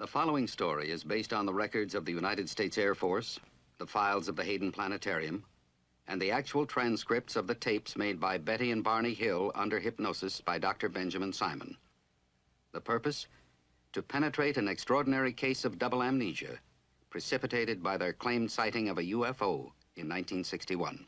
The following story is based on the records of the United States Air Force, the files of the Hayden Planetarium, and the actual transcripts of the tapes made by Betty and Barney Hill under hypnosis by Dr. Benjamin Simon. The purpose? To penetrate an extraordinary case of double amnesia precipitated by their claimed sighting of a UFO in 1961.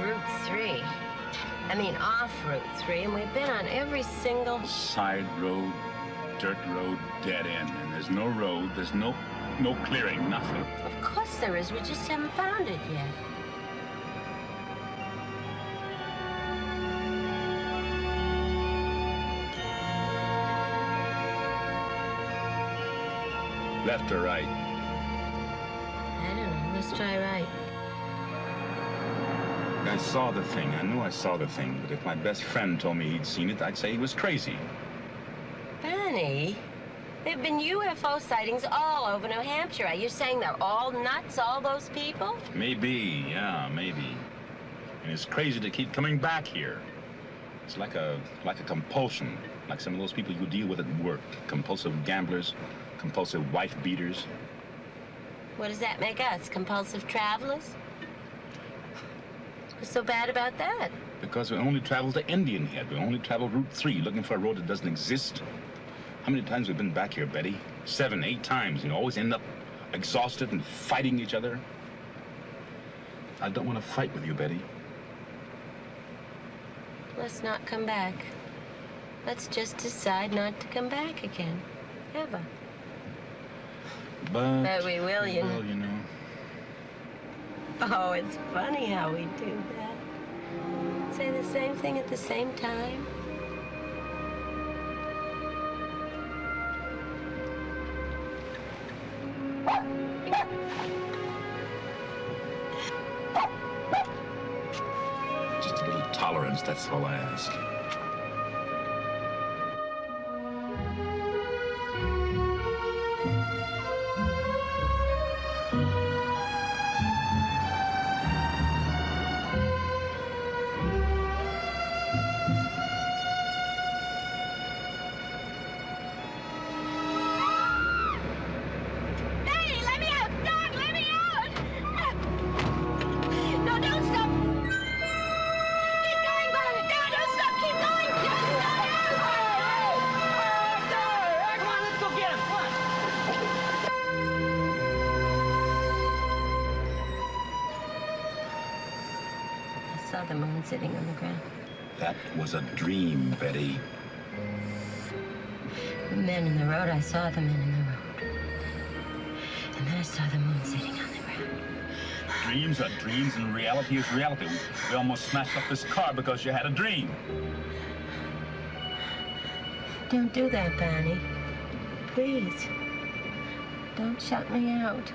Route 3. I mean, off Route 3, and we've been on every single... Side road, dirt road, dead end. And there's no road, there's no clearing, nothing. Of course there is. We just haven't found it yet. Left or right? I don't know. Let's try right. I saw the thing. I knew I saw the thing. But if my best friend told me he'd seen it, I'd say he was crazy. Barney, there have been UFO sightings all over New Hampshire. Are you saying they're all nuts, all those people? Maybe, yeah, maybe. And it's crazy to keep coming back here. It's like a compulsion, like some of those people you deal with at work. Compulsive gamblers, compulsive wife beaters. What does that make us, compulsive travelers? What's so bad about that? Because we only travel to Indian Head. We only travel Route 3, looking for a road that doesn't exist. How many times have we been back here, Betty? 7, 8 times. You always end up exhausted and fighting each other. I don't want to fight with you, Betty. Let's not come back. Let's just decide not to come back again. Ever. But we will, you know. Well, you know. Oh, it's funny how we do that. Say the same thing at the same time. Just a little tolerance, that's all I ask. The moon sitting on the ground. That was a dream, Betty. The men in the road, I saw the men in the road. And then I saw the moon sitting on the ground. Dreams are dreams and reality is reality. We almost smashed up this car because you had a dream. Don't do that, Barney. Please. Don't shut me out.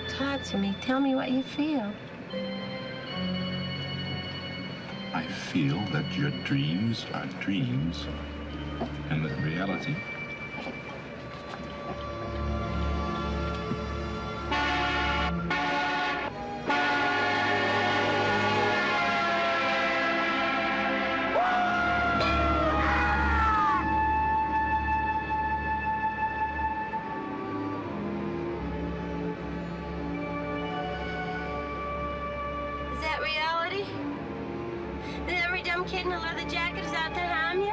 Talk to me. Tell me what you feel. I feel that your dreams are dreams, and that reality Is that reality? That every dumb kid in a leather jacket is out to harm you?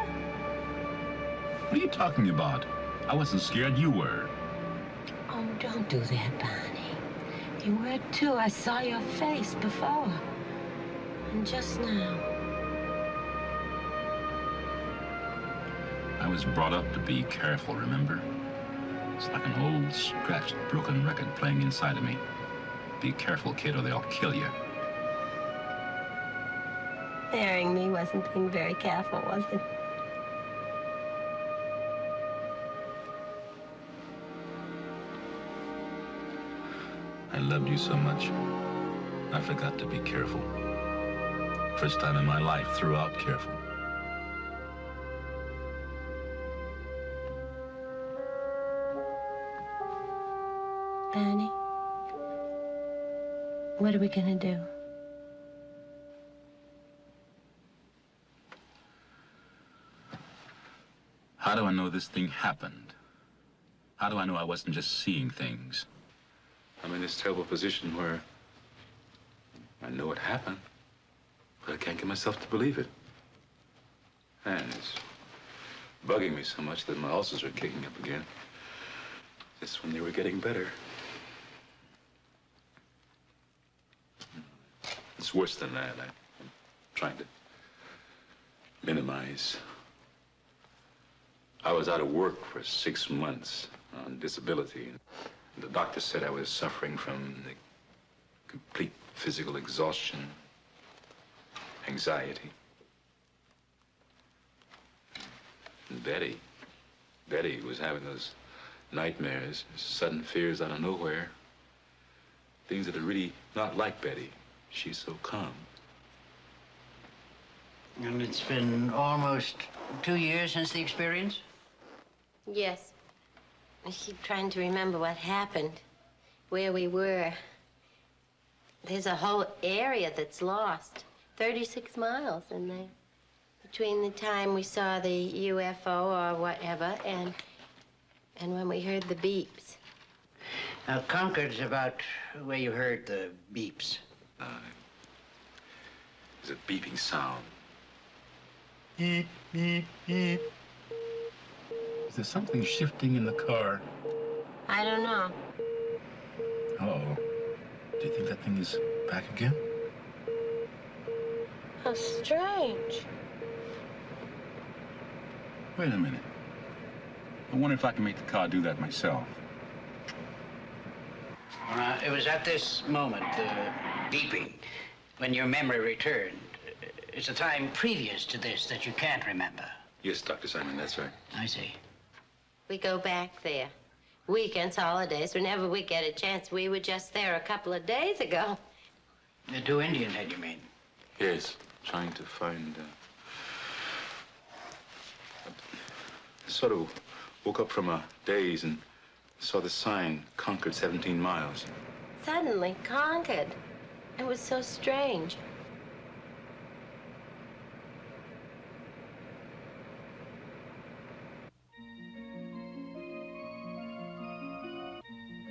What are you talking about? I wasn't scared, you were. Oh, don't do that, Barney. You were too. I saw your face before. And just now. I was brought up to be careful, remember? It's like an old, scratched, broken record playing inside of me. Be careful, kid, or they'll kill you. Marrying me wasn't being very careful, was it? I loved you so much, I forgot to be careful. First time in my life, throughout careful. Barney, what are we gonna do? How do I know this thing happened? How do I know I wasn't just seeing things? I'm in this terrible position where I know it happened, but I can't get myself to believe it. And it's bugging me so much that my ulcers are kicking up again. Just when they were getting better. It's worse than that. I'm trying to minimize. I was out of work for 6 months on disability. The doctor said I was suffering from the complete physical exhaustion, anxiety. And Betty was having those nightmares, sudden fears out of nowhere. Things that are really not like Betty. She's so calm. And it's been almost 2 years since the experience? Yes. I keep trying to remember what happened, where we were. There's a whole area that's lost, 36 miles in there, between the time we saw the UFO or whatever and when we heard the beeps. Now, Concord's about where you heard the beeps. There's a beeping sound. Beep, beep, beep. Is there something shifting in the car? I don't know. Uh-oh. Do you think that thing is back again? How strange. Wait a minute. I wonder if I can make the car do that myself. It was at this moment, beeping, when your memory returned. It's a time previous to this that you can't remember. Yes, Dr. Simon, that's right. I see. We go back there. Weekends, holidays, whenever we get a chance. We were just there a couple of days ago. The 2 Indian head, you mean? Yes, trying to find... I sort of woke up from a daze and saw the sign, Concord 17 miles. Suddenly, Concord. It was so strange.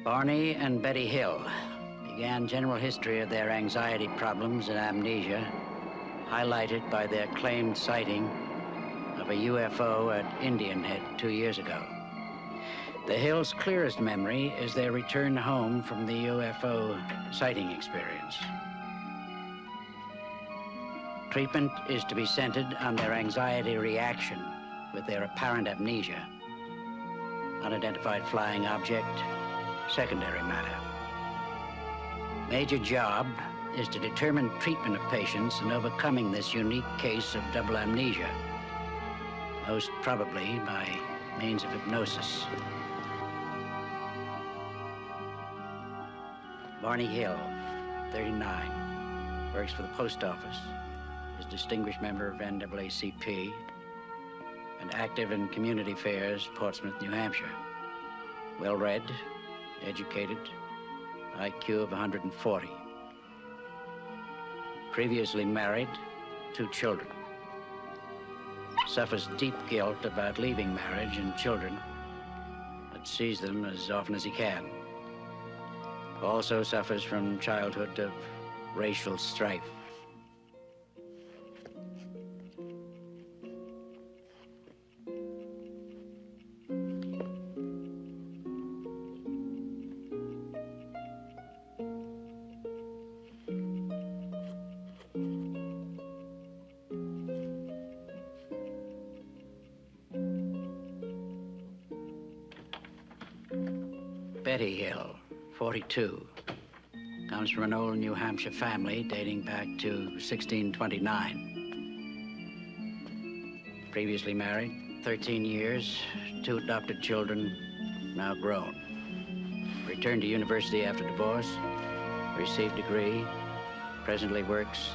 Barney and Betty Hill began general history of their anxiety problems and amnesia, highlighted by their claimed sighting of a UFO at Indian Head 2 years ago. The Hills' clearest memory is their return home from the UFO sighting experience. Treatment is to be centered on their anxiety reaction with their apparent amnesia. Unidentified flying object, secondary matter. Major job is to determine treatment of patients in overcoming this unique case of double amnesia, most probably by means of hypnosis. Barney Hill, 39, works for the post office, is distinguished member of NAACP, and active in community fairs, Portsmouth, New Hampshire. Well-read, educated, IQ of 140. Previously married, 2 children. Suffers deep guilt about leaving marriage and children, but sees them as often as he can. Also suffers from childhood of racial strife. Betty Hill, 42, comes from an old New Hampshire family dating back to 1629. Previously married, 13 years, 2 adopted children, now grown. Returned to university after divorce, received degree, presently works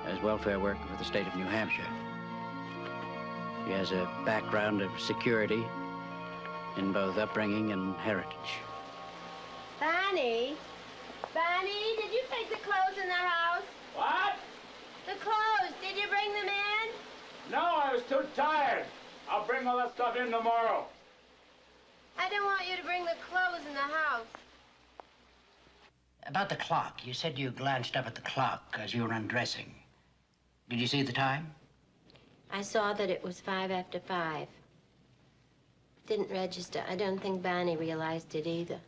as welfare worker for the state of New Hampshire. She has a background of security in both upbringing and heritage. Barney? Barney, did you take the clothes in the house? What? The clothes, did you bring them in? No, I was too tired. I'll bring all that stuff in tomorrow. I don't want you to bring the clothes in the house. About the clock, you said you glanced up at the clock as you were undressing. Did you see the time? I saw that it was 5 after 5. Didn't register. I don't think Barney realized it either.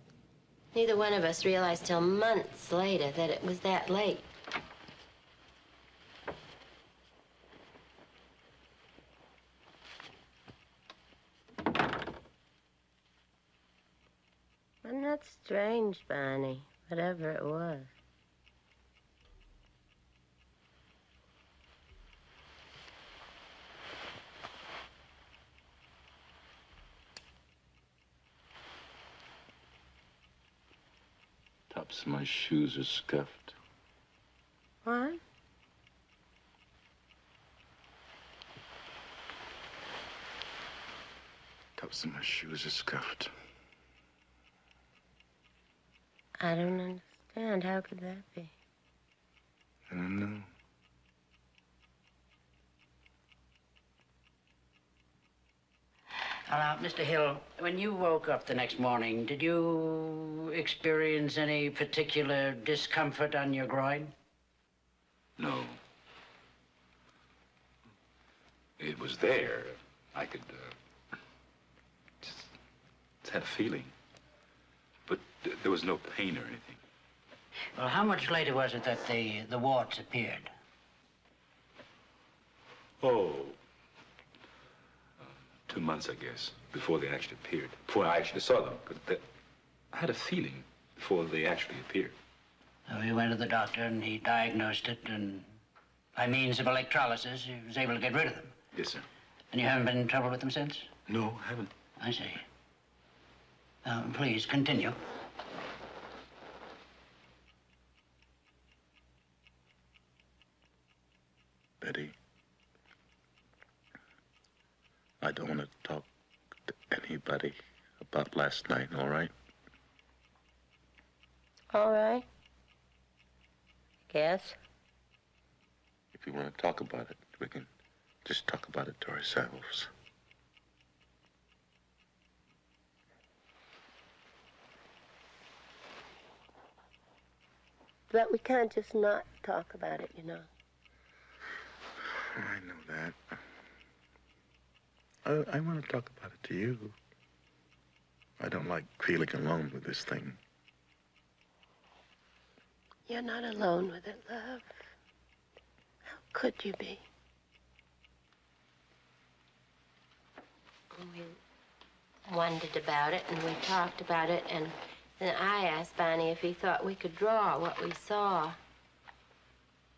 Neither one of us realized till months later that it was that late. Wasn't that strange, Barney? Whatever it was. Tops of my shoes are scuffed. What? Tops of my shoes are scuffed. I don't understand. How could that be? I don't know. Now, Mr. Hill, when you woke up the next morning, did you experience any particular discomfort on your groin? No. It was there. I could, just had a feeling. But there was no pain or anything. Well, how much later was it that the warts appeared? Oh, 2 months, I guess, before they actually appeared. Before I actually saw them. But I had a feeling before they actually appeared. So he went to the doctor and he diagnosed it, and by means of electrolysis, he was able to get rid of them. Yes, sir. And you haven't been in trouble with them since? No, I haven't. I see. Please, continue. Betty, I don't want to talk to anybody about last night, all right? All right. Guess. If you want to talk about it, we can just talk about it to ourselves. But we can't just not talk about it, you know. I know that. I want to talk about it to you. I don't like feeling alone with this thing. You're not alone with it, love. How could you be? We wondered about it, and we talked about it, and then I asked Barney if he thought we could draw what we saw.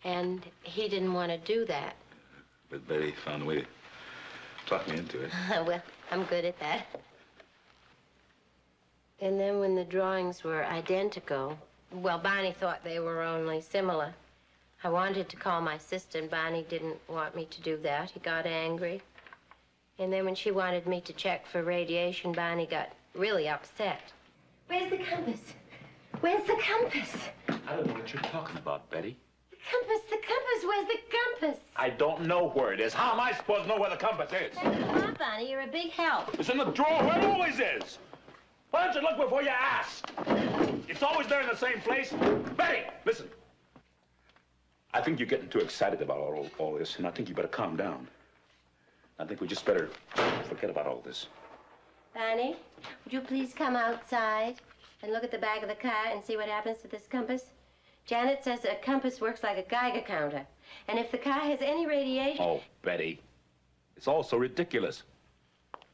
And he didn't want to do that. But Betty found a way to talk me into it. Well, I'm good at that. And then when the drawings were identical, well, Barney thought they were only similar. I wanted to call my sister, and Barney didn't want me to do that. He got angry. And then when she wanted me to check for radiation, Barney got really upset. Where's the compass? Where's the compass? I don't know what you're talking about, Betty. The compass, where's the compass? I don't know where it is. How am I supposed to know where the compass is? Come on, Barney, you're a big help. It's in the drawer where it always is. Why don't you look before you ask? It's always there in the same place. Betty, listen. I think you're getting too excited about all this, and I think you better calm down. I think we just better forget about all this. Barney, would you please come outside and look at the back of the car and see what happens to this compass? Janet says a compass works like a Geiger counter. And if the car has any radiation... Oh, Betty, it's all so ridiculous.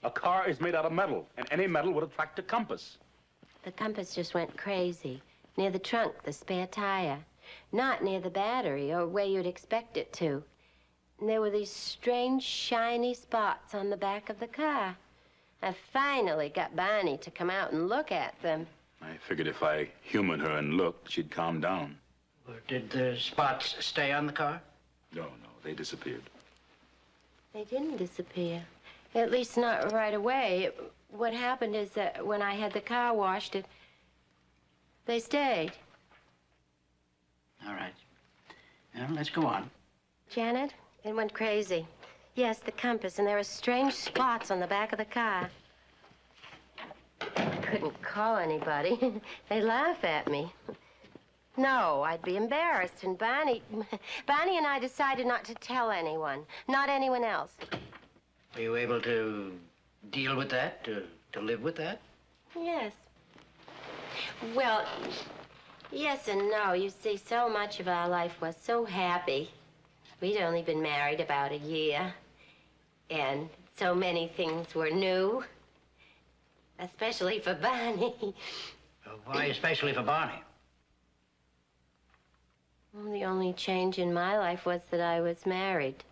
A car is made out of metal, and any metal would attract a compass. The compass just went crazy. Near the trunk, the spare tire. Not near the battery, or where you'd expect it to. And there were these strange, shiny spots on the back of the car. I finally got Barney to come out and look at them. I figured if I humored her and looked, she'd calm down. Did the spots stay on the car? No, they disappeared. They didn't disappear. At least not right away. What happened is that when I had the car washed, they stayed. All right. Now, let's go on. Janet, it went crazy. Yes, the compass, and there were strange spots on the back of the car. I couldn't call anybody. They laugh at me. No, I'd be embarrassed, and Barney and I decided not to tell anyone, not anyone else. Were you able to deal with that, to live with that? Yes. Well, yes and no. You see, so much of our life was so happy. We'd only been married about a year, and so many things were new, especially for Barney. Why especially for Barney? Well, the only change in my life was that I was married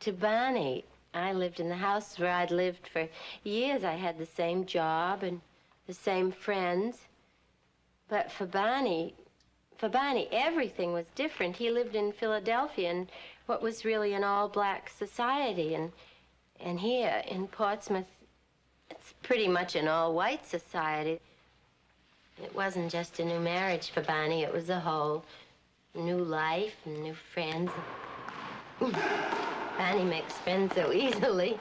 to Barney. I lived in the house where I'd lived for years. I had the same job and the same friends. But for Barney, everything was different. He lived in Philadelphia in what was really an all-black society. And here in Portsmouth, it's pretty much an all-white society. It wasn't just a new marriage for Barney. It was a whole new life and new friends. Barney makes friends so easily.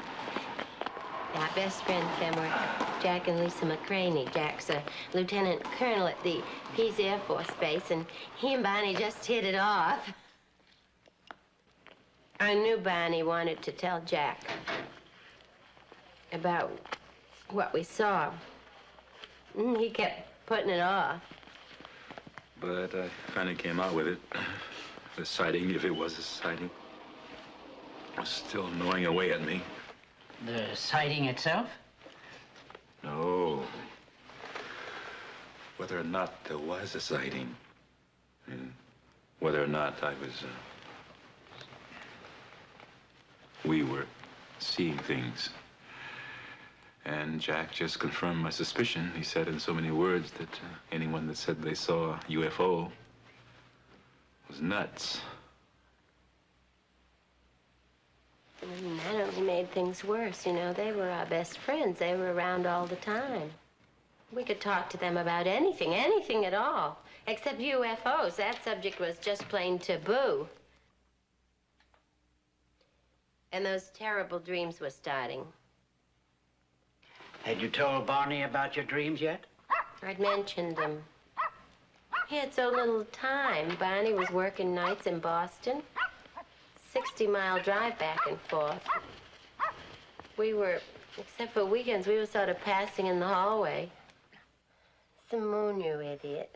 Our best friend, them were Jack and Lisa McCraney. Jack's a lieutenant colonel at the Pease Air Force Base, and he and Barney just hit it off. I knew Barney wanted to tell Jack about what we saw. He kept putting it off. But I finally came out with it. The sighting, if it was a sighting, was still gnawing away at me. The sighting itself? No. Whether or not there was a sighting, and whether or not we were seeing things. And Jack just confirmed my suspicion. He said in so many words that anyone that said they saw a UFO was nuts. And that only made things worse, you know. They were our best friends. They were around all the time. We could talk to them about anything at all, except UFOs. That subject was just plain taboo. And those terrible dreams were starting. Had you told Barney about your dreams yet? I'd mentioned them. He had so little time. Barney was working nights in Boston. 60-mile drive back and forth. We were, except for weekends, we were sort of passing in the hallway. It's the moon, you idiot.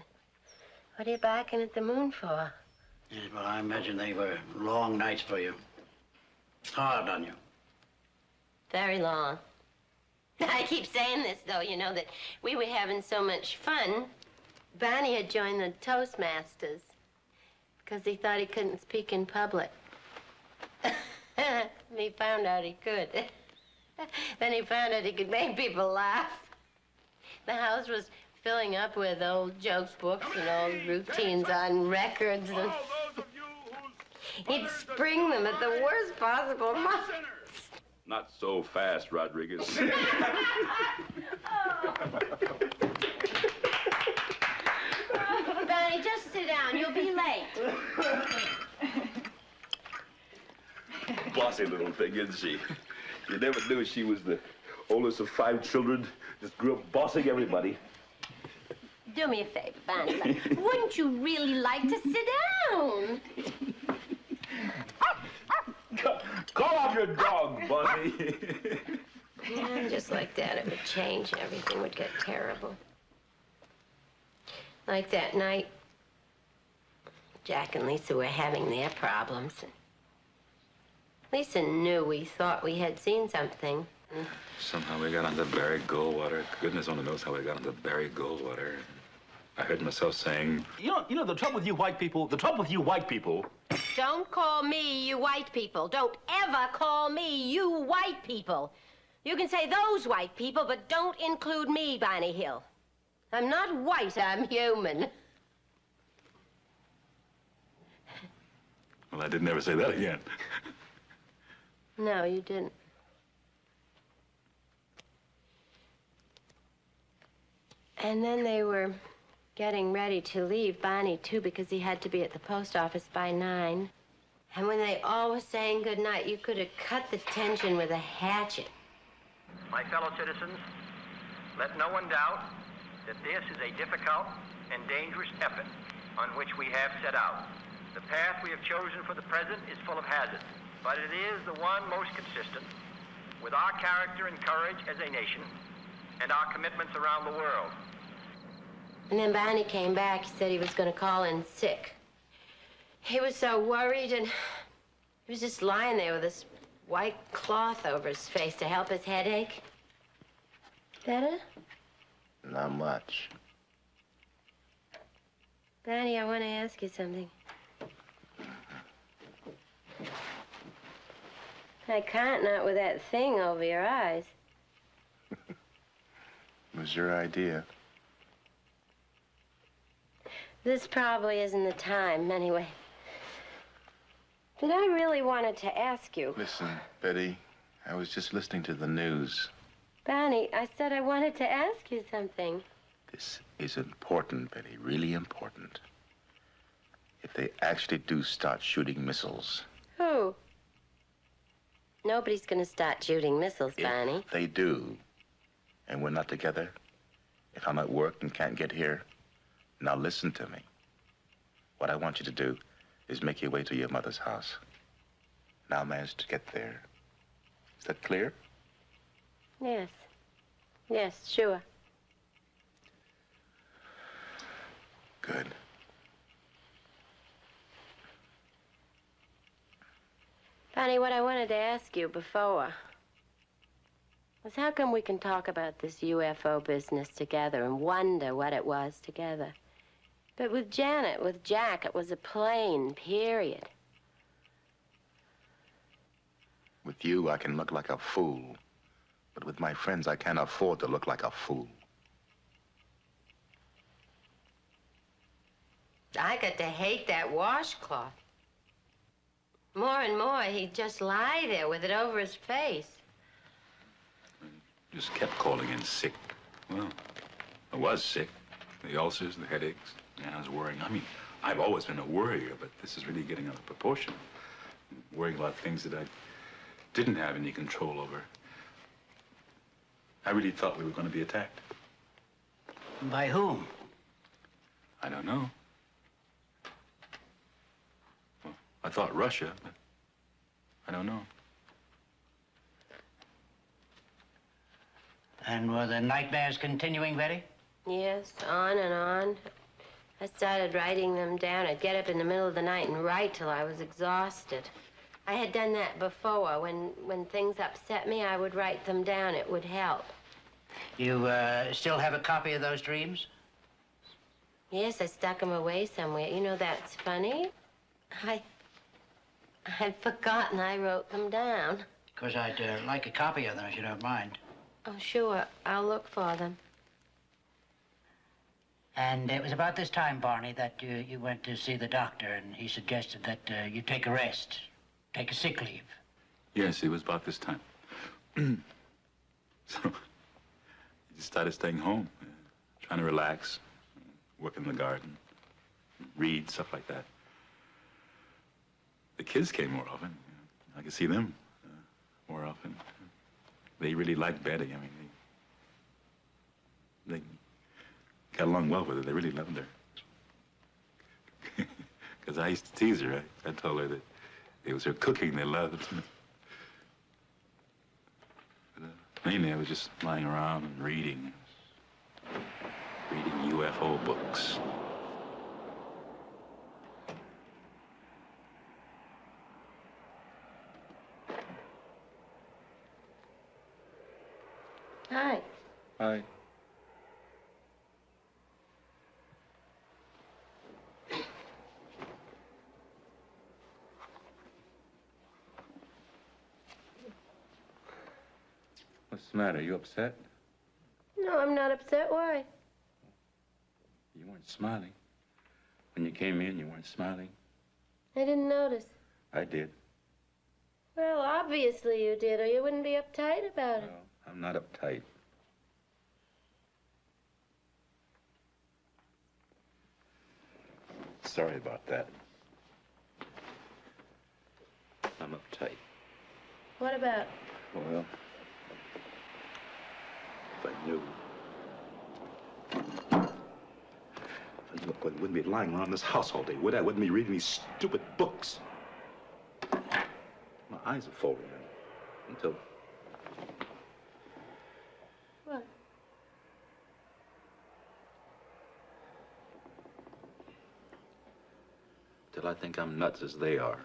What are you barking at the moon for? Yes, well, I imagine they were long nights for you. Hard on you. Very long. I keep saying this, though, you know, that we were having so much fun. Barney had joined the Toastmasters because he thought he couldn't speak in public. He found out he could. Then he found out he could make people laugh. The house was filling up with old joke books and old routines on records. And he'd spring them at the worst possible moments. Not so fast, Rodriguez. Barney, just sit down. You'll be late. Bossy little thing, isn't she? You never knew she was the oldest of 5 children. Just grew up bossing everybody. Do me a favor, Barney. Wouldn't you really like to sit down? Call off your dog, Bossy. Yeah, just like that, it would change and everything would get terrible. Like that night, Jack and Lisa were having their problems. Lisa knew we thought we had seen something. Somehow we got onto Barry Goldwater. Goodness only knows how we got onto Barry Goldwater. I heard myself saying, you know, the trouble with you white people, Don't call me you white people. Don't ever call me you white people. You can say those white people, but don't include me, Barney Hill. I'm not white, I'm human. Well, I didn't ever say that again. No, you didn't. And then they were getting ready to leave, Barney, too, because he had to be at the post office by 9. And when they all were saying goodnight, you could have cut the tension with a hatchet. My fellow citizens, let no one doubt that this is a difficult and dangerous effort on which we have set out. The path we have chosen for the present is full of hazards, but it is the one most consistent with our character and courage as a nation and our commitments around the world. And then Barney came back. He said he was going to call in sick. He was so worried, and he was just lying there with this white cloth over his face to help his headache. Better? Not much. Barney, I want to ask you something. I can't, not with that thing over your eyes. It was your idea. This probably isn't the time, anyway. But I really wanted to ask you. Listen, Betty, I was just listening to the news. Barney, I said I wanted to ask you something. This is important, Betty, really important. If they actually do start shooting missiles. Who? Nobody's gonna start shooting missiles, Barney. If they do, and we're not together, if I'm at work and can't get here, now listen to me. What I want you to do is make your way to your mother's house. Now manage to get there. Is that clear? Yes. Yes, sure. Good. Barney, what I wanted to ask you before was how come we can talk about this UFO business together and wonder what it was together? But with Janet, with Jack, it was a plane, period. With you, I can look like a fool. But with my friends, I can't afford to look like a fool. I got to hate that washcloth. More and more, he'd just lie there with it over his face. Just kept calling in sick. Well, I was sick. The ulcers, the headaches. Yeah, I was worrying. I mean, I've always been a worrier, but this is really getting out of proportion. Worrying about things that I didn't have any control over. I really thought we were going to be attacked. By whom? I don't know. Well, I thought Russia, but I don't know. And were the nightmares continuing, Betty? Yes, on and on. I started writing them down. I'd get up in the middle of the night and write till I was exhausted. I had done that before. When things upset me, I would write them down. It would help. You still have a copy of those dreams? Yes, I stuck them away somewhere. You know, that's funny. I'd forgotten I wrote them down. Because I'd like a copy of them, if you don't mind. Oh, sure. I'll look for them. And it was about this time, Barney, that you went to see the doctor, and he suggested that you take a rest, take a sick leave. Yes, it was about this time. So, I just started staying home, trying to relax, work in the garden, read, stuff like that. The kids came more often. I could see them more often. They really liked Betty. I mean, they got along well with her. They really loved her. Because I used to tease her. I told her that it was her cooking they loved. But, mainly, I was just lying around and reading UFO books. Hi. Hi. What's the matter? You upset? No, I'm not upset. Why? You weren't smiling. When you came in, you weren't smiling. I didn't notice. I did. Well, obviously you did, or you wouldn't be uptight about it. No, I'm not uptight. Sorry about that. I'm uptight. What about? Well, if I knew. I wouldn't be lying around this house all day, would I? Wouldn't be reading these stupid books. My eyes are full until... What? Till I think I'm nuts as they are.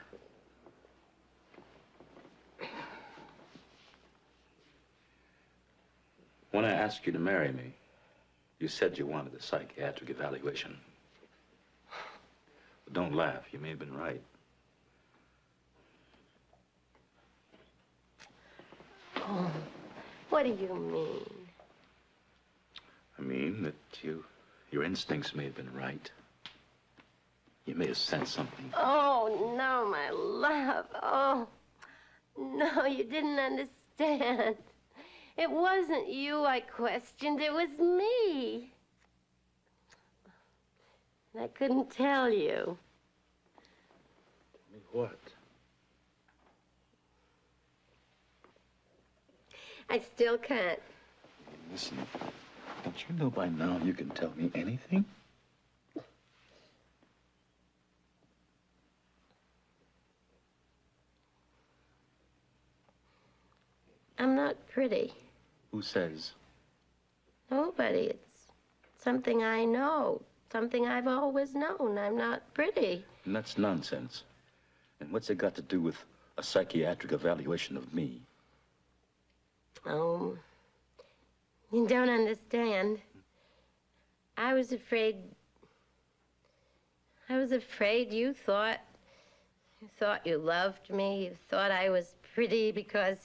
When I asked you to marry me, you said you wanted a psychiatric evaluation. But don't laugh. You may have been right. Oh, what do you mean? I mean that your instincts may have been right. You may have sensed something. Oh, no, my love. Oh, no, you didn't understand. It wasn't you I questioned, it was me. And I couldn't tell you. Tell me what? I still can't. Listen, don't you know by now you can tell me anything? I'm not pretty. Who says? Nobody. It's something I know. Something I've always known. I'm not pretty. And that's nonsense. And what's it got to do with a psychiatric evaluation of me? Oh, you don't understand. I was afraid you thought you loved me. You thought I was pretty because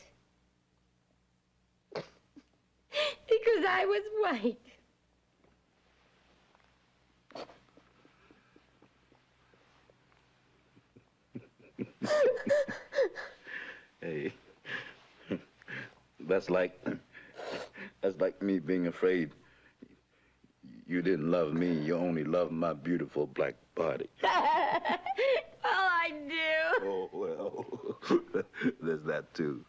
I was white. Hey, that's like me being afraid you didn't love me. You only loved my beautiful black body. Well, I do. Oh, well, there's that too.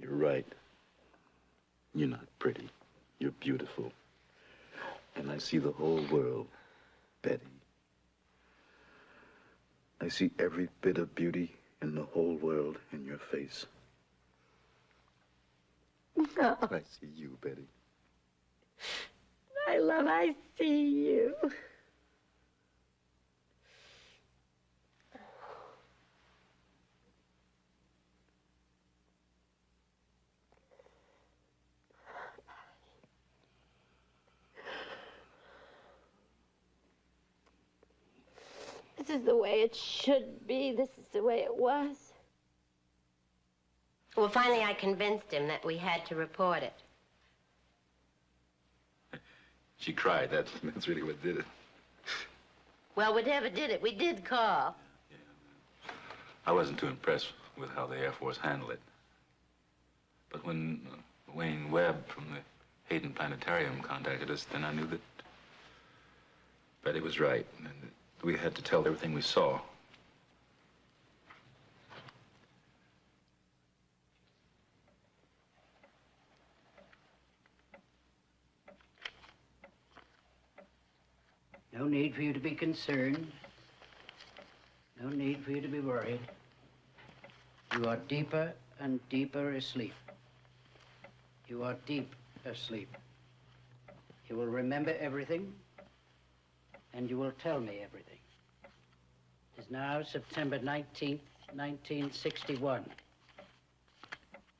You're right. You're not pretty. You're beautiful. And I see the whole world, Betty. I see every bit of beauty in the whole world in your face. No. I see you, Betty. I see you. This is the way it should be. This is the way it was. Well, finally I convinced him that we had to report it. She cried. That's really what did it. Well, whatever did it, we did call. Yeah. I wasn't too impressed with how the Air Force handled it. But when Wayne Webb from the Hayden Planetarium contacted us, then I knew that Betty was right, and that we had to tell everything we saw. No need for you to be concerned. No need for you to be worried. You are deeper and deeper asleep. You are deep asleep. You will remember everything, and you will tell me everything. It is now September 19th, 1961.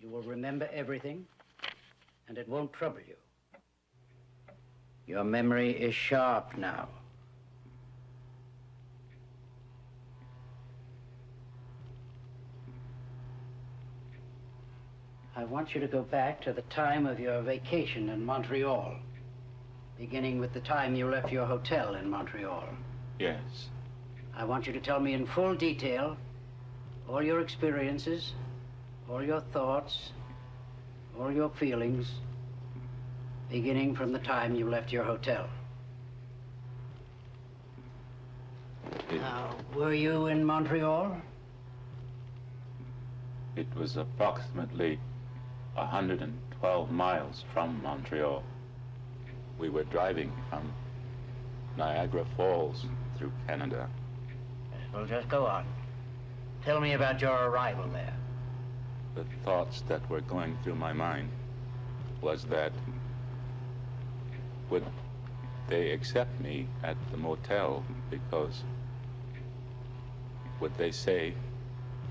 You will remember everything, and it won't trouble you. Your memory is sharp now. I want you to go back to the time of your vacation in Montreal, beginning with the time you left your hotel in Montreal. Yes. I want you to tell me in full detail all your experiences, all your thoughts, all your feelings, beginning from the time you left your hotel. Now, were you in Montreal? It was approximately 112 miles from Montreal. We were driving from Niagara Falls through Canada. Well, just go on. Tell me about your arrival there. The thoughts that were going through my mind was that would they accept me at the motel, because would they say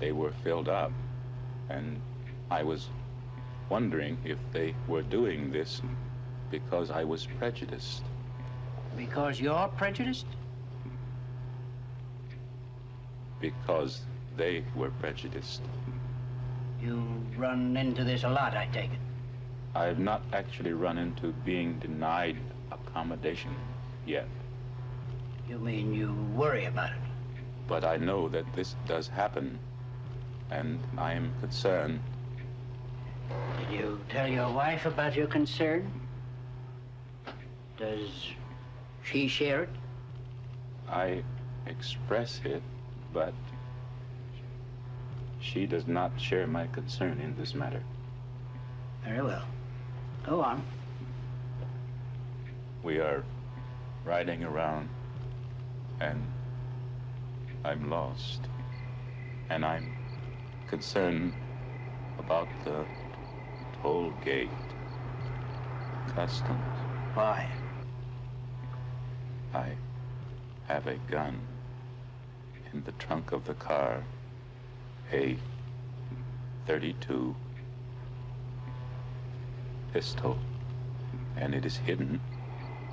they were filled up? And I was wondering if they were doing this because I was prejudiced. Because you're prejudiced? Because they were prejudiced. You run into this a lot, I take it. I have not actually run into being denied accommodation yet. You mean you worry about it? But I know that this does happen, and I am concerned. Did you tell your wife about your concern? Does she share it? I express it, but she does not share my concern in this matter. Very well. Go on. We are riding around, and I'm lost. And I'm concerned about the toll gate, customs. Why? I have a gun in the trunk of the car, a .32 pistol, and it is hidden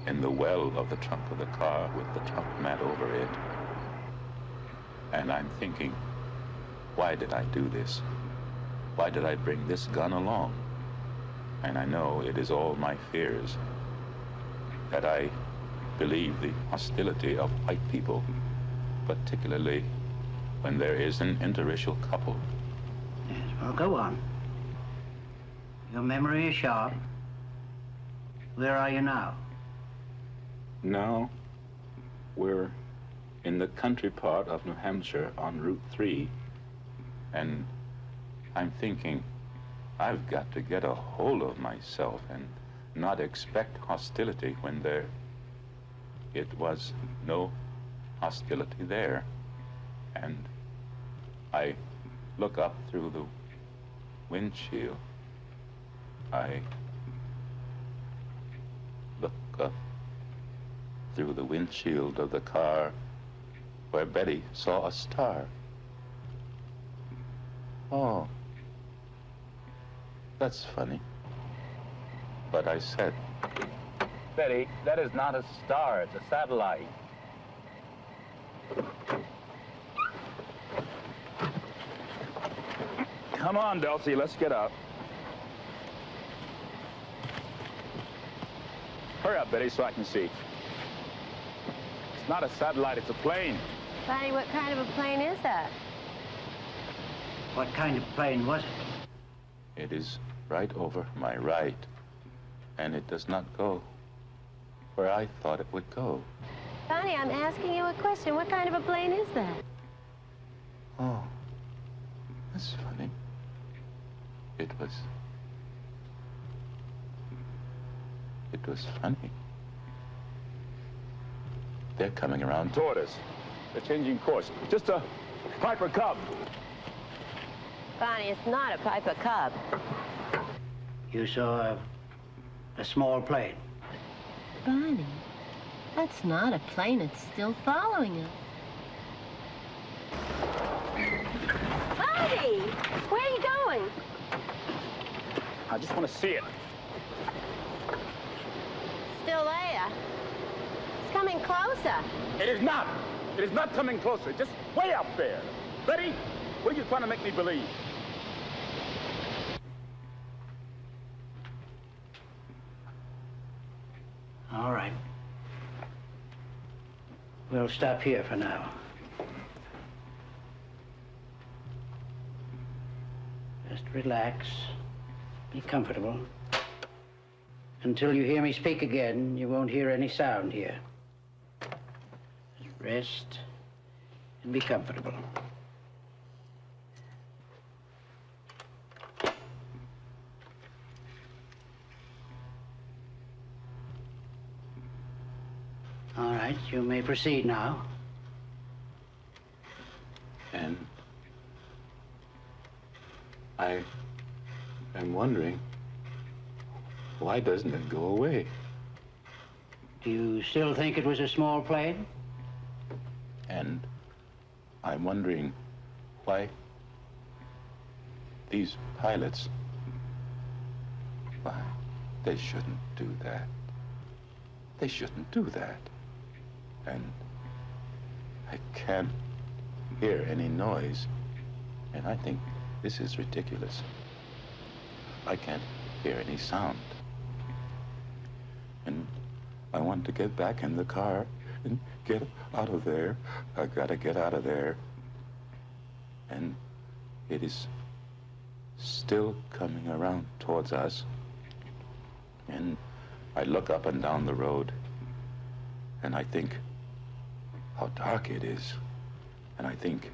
in the well of the trunk of the car with the trunk mat over it. And I'm thinking, why did I do this? Why did I bring this gun along? And I know it is all my fears, that I believe the hostility of white people, particularly when there is an interracial couple. Yes, well, go on. Your memory is sharp. Where are you now? Now, we're in the country part of New Hampshire on Route 3, and I'm thinking, I've got to get a hold of myself and not expect hostility when it was no hostility there. And I look up through the windshield. I look up through the windshield of the car where Betty saw a star. Oh, that's funny. But I said, Betty, that is not a star, it's a satellite. Come on, Dulcie, let's get up. Hurry up, Betty, so I can see. It's not a satellite, it's a plane. Barney, what kind of a plane is that? What kind of plane was it? It is right over my right, and it does not go where I thought it would go. Barney, I'm asking you a question. What kind of a plane is that? Oh, that's funny. It was funny. They're coming around Toward us. They're changing course. Just a Piper Cub. Barney, it's not a Piper Cub. You saw a small plane. Barney, that's not a plane. It's still following us. Barney! Where are you going? I just want to see it. Still there. It's coming closer. It is not. It is not coming closer. Just way up there. Betty, what are you trying to make me believe? All right. We'll stop here for now. Just relax. Be comfortable. Until you hear me speak again, you won't hear any sound here. Just rest and be comfortable. All right, you may proceed now. And I am wondering, why doesn't it go away? Do you still think it was a small plane? And I'm wondering why these pilots, why, they shouldn't do that. They shouldn't do that. And I can't hear any noise. And I think this is ridiculous. I can't hear any sound. And I want to get back in the car and get out of there. I gotta get out of there. And it is still coming around towards us. And I look up and down the road, and I think how dark it is. And I think,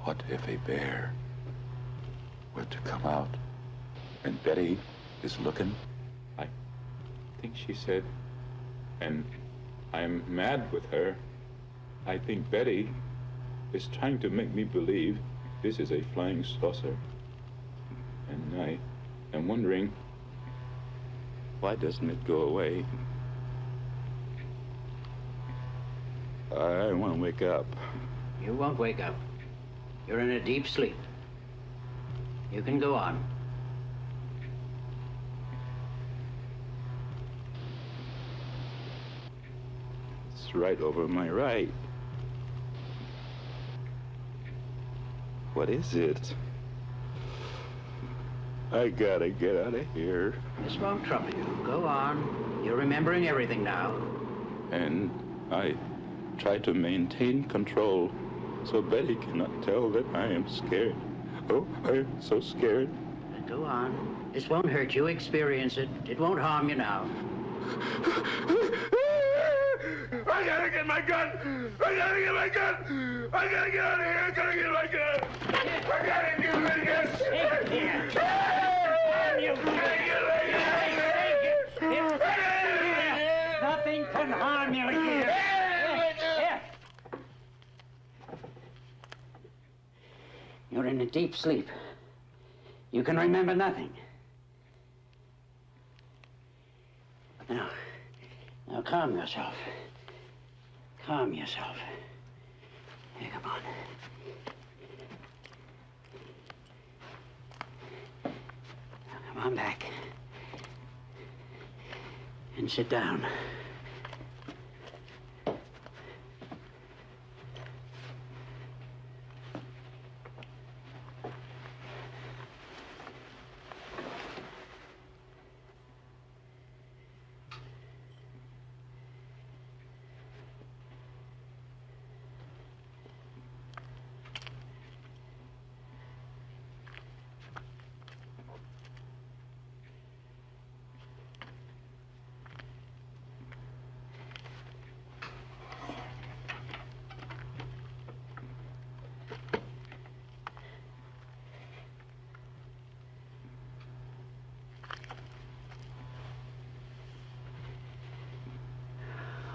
what if a bear were to come out? And Betty is looking. I think she said, and I'm mad with her. I think Betty is trying to make me believe this is a flying saucer. And I am wondering, why doesn't it go away? I want to wake up. You won't wake up. You're in a deep sleep. You can go on. It's right over my right. What is it? I gotta get out of here. This won't trouble you. Go on. You're remembering everything now. And I try to maintain control so Betty cannot tell that I am scared. Oh, I am so scared. Go on. This won't hurt you. Experience it. It won't harm you now. I gotta get my gun! I gotta get my gun! I gotta get out of here! I gotta get my gun! I gotta get my gun! Take care. Nothing can harm you here. You're in a deep sleep. You can remember nothing. Now calm yourself. Calm yourself. Here, come on. Now, come on back. And sit down.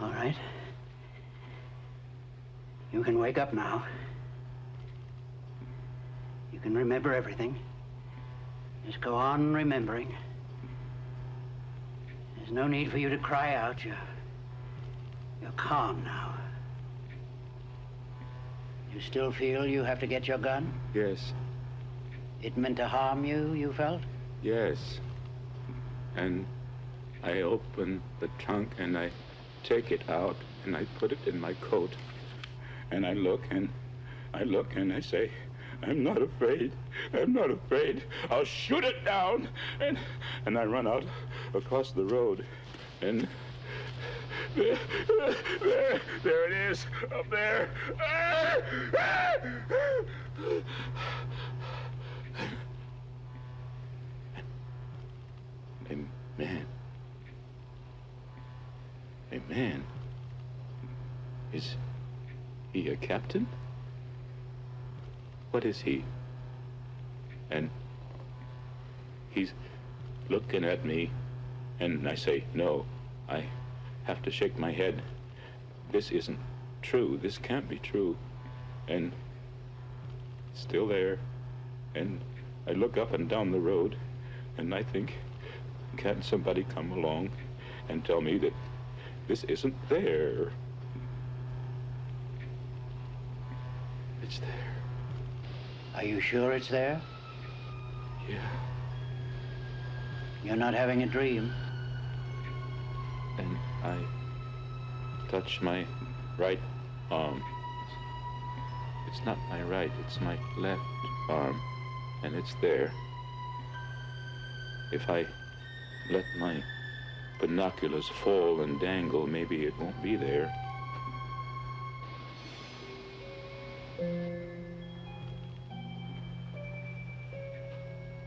All right. You can wake up now. You can remember everything. Just go on remembering. There's no need for you to cry out. You're calm now. You still feel you have to get your gun? Yes. It meant to harm you, you felt? Yes. And I open the trunk and I take it out and I put it in my coat. And I look and I say, I'm not afraid. I'm not afraid. I'll shoot it down. And I run out across the road. And there it is, up there. A man. Is he a captain? What is he? And he's looking at me, and I say, no, I have to shake my head. This isn't true. This can't be true. And still there. And I look up and down the road, and I think, can't somebody come along and tell me that this isn't there? It's there. Are you sure it's there? Yeah. You're not having a dream? And I touch my right arm. It's not my right, it's my left arm. And it's there. If I let my binoculars fall and dangle, maybe it won't be there.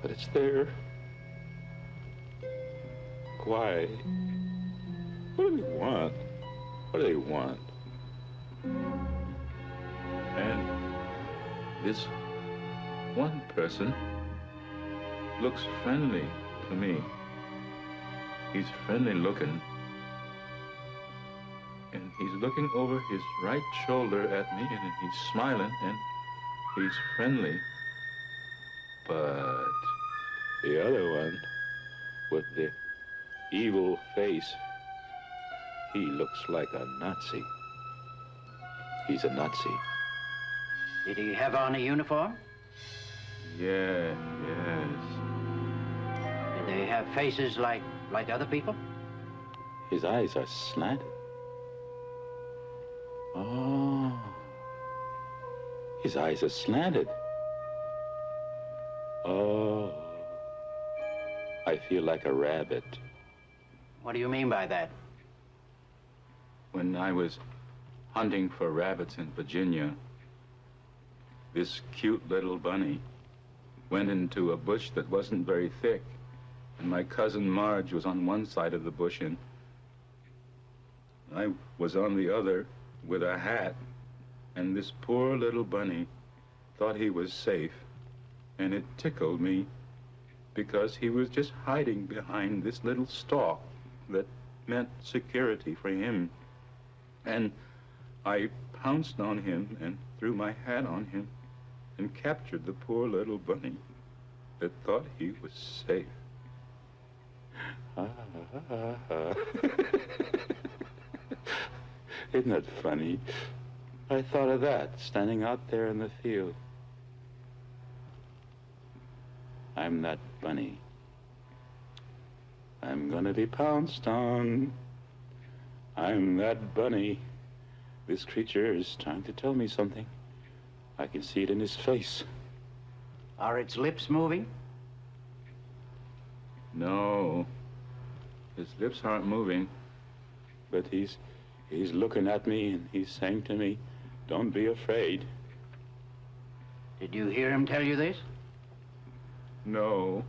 But it's there. Why? What do they want? What do they want? And this one person looks friendly to me. He's friendly looking. And he's looking over his right shoulder at me, and he's smiling, and he's friendly. But the other one, with the evil face, he looks like a Nazi. He's a Nazi. Did he have on a uniform? Yeah, yes. Did they have faces like other people? His eyes are slanted. Oh. His eyes are slanted. Oh. I feel like a rabbit. What do you mean by that? When I was hunting for rabbits in Virginia, this cute little bunny went into a bush that wasn't very thick, and my cousin Marge was on one side of the bush, and I was on the other with a hat, and this poor little bunny thought he was safe, and it tickled me because he was just hiding behind this little stalk that meant security for him. And I pounced on him and threw my hat on him and captured the poor little bunny that thought he was safe. Isn't that funny? I thought of that, standing out there in the field. I'm that bunny. I'm gonna be pounced on. I'm that bunny. This creature is trying to tell me something. I can see it in his face. Are its lips moving? No. His lips aren't moving. But he's looking at me and he's saying to me, don't be afraid. Did you hear him tell you this? No.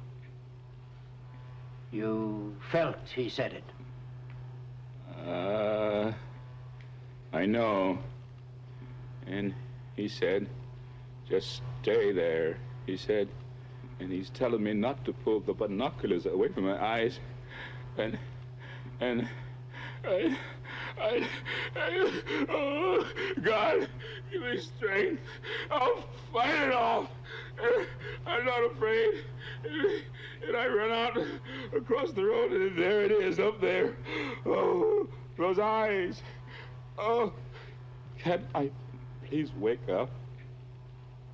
You felt he said it? I know. And he said, just stay there, he said. And he's telling me not to pull the binoculars away from my eyes. And oh, God, give me strength. I'll fight it off. I'm not afraid. And I run out across the road, and there it is, up there. Oh, those eyes. Oh, can I please wake up?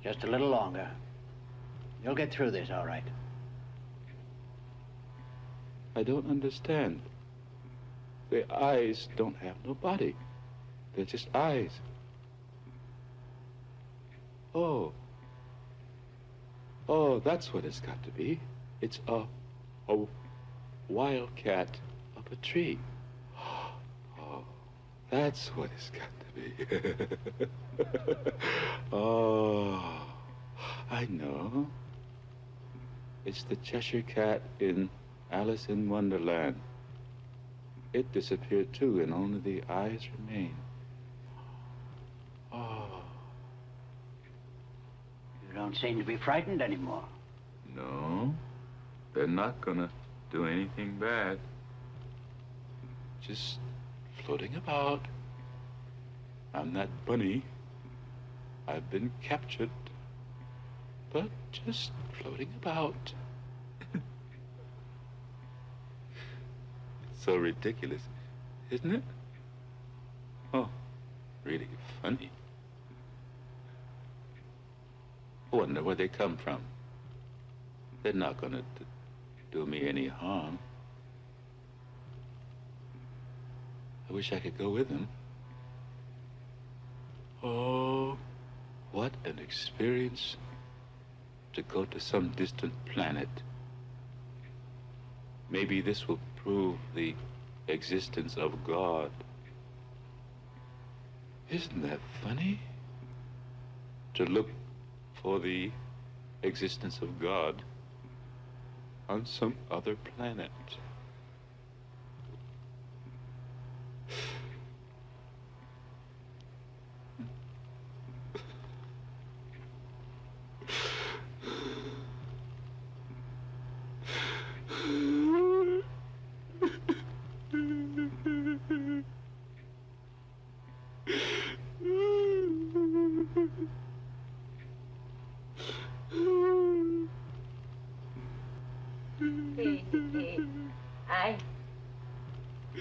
Just a little longer. You'll get through this, all right. I don't understand. The eyes don't have no body. They're just eyes. Oh. Oh, that's what it's got to be. It's a wildcat up a tree. That's what it's got to be. Oh, I know. It's the Cheshire Cat in Alice in Wonderland. It disappeared too, and only the eyes remain. Oh. You don't seem to be frightened anymore. No, they're not gonna do anything bad. Just floating about. I'm that bunny. I've been captured, but just floating about. It's so ridiculous, isn't it? Oh, really funny. I wonder where they come from. They're not gonna do me any harm. I wish I could go with them. Oh, what an experience to go to some distant planet. Maybe this will prove the existence of God. Isn't that funny? To look for the existence of God on some other planet.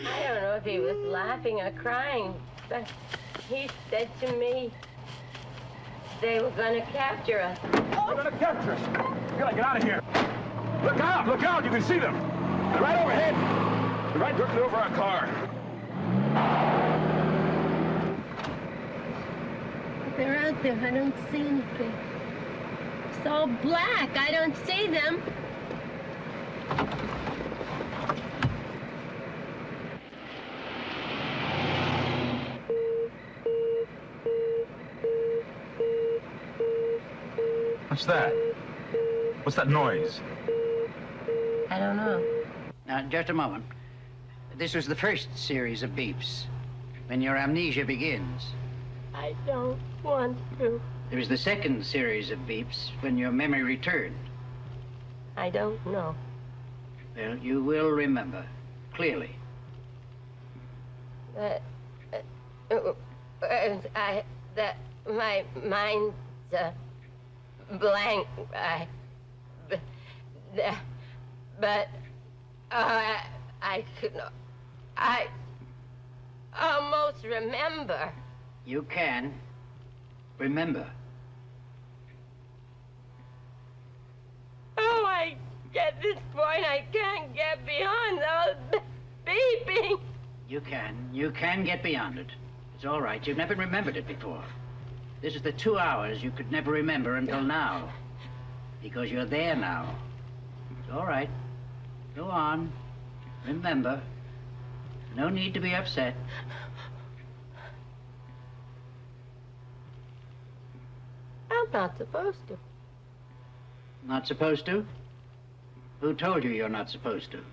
I don't know if he was laughing or crying, but he said to me they were going to capture us. They're gonna capture us. We gotta get out of here. Look out, you can see them. They're right overhead. They're right directly over our car. They're out there. I don't see anything. It's all black. I don't see them. What's that? What's that noise? I don't know. Now, just a moment. This was the first series of beeps, when your amnesia begins. I don't want to. There was the second series of beeps, when your memory returned. I don't know. Well, you will remember, clearly. My mind's blank. I almost remember. You can remember. Oh, I get this point. I can't get beyond those beeping. You can get beyond it. It's all right. You've never remembered it before. This is the 2 hours you could never remember until now. Because you're there now. It's all right. Go on. Remember. No need to be upset. I'm not supposed to. Not supposed to? Who told you you're not supposed to?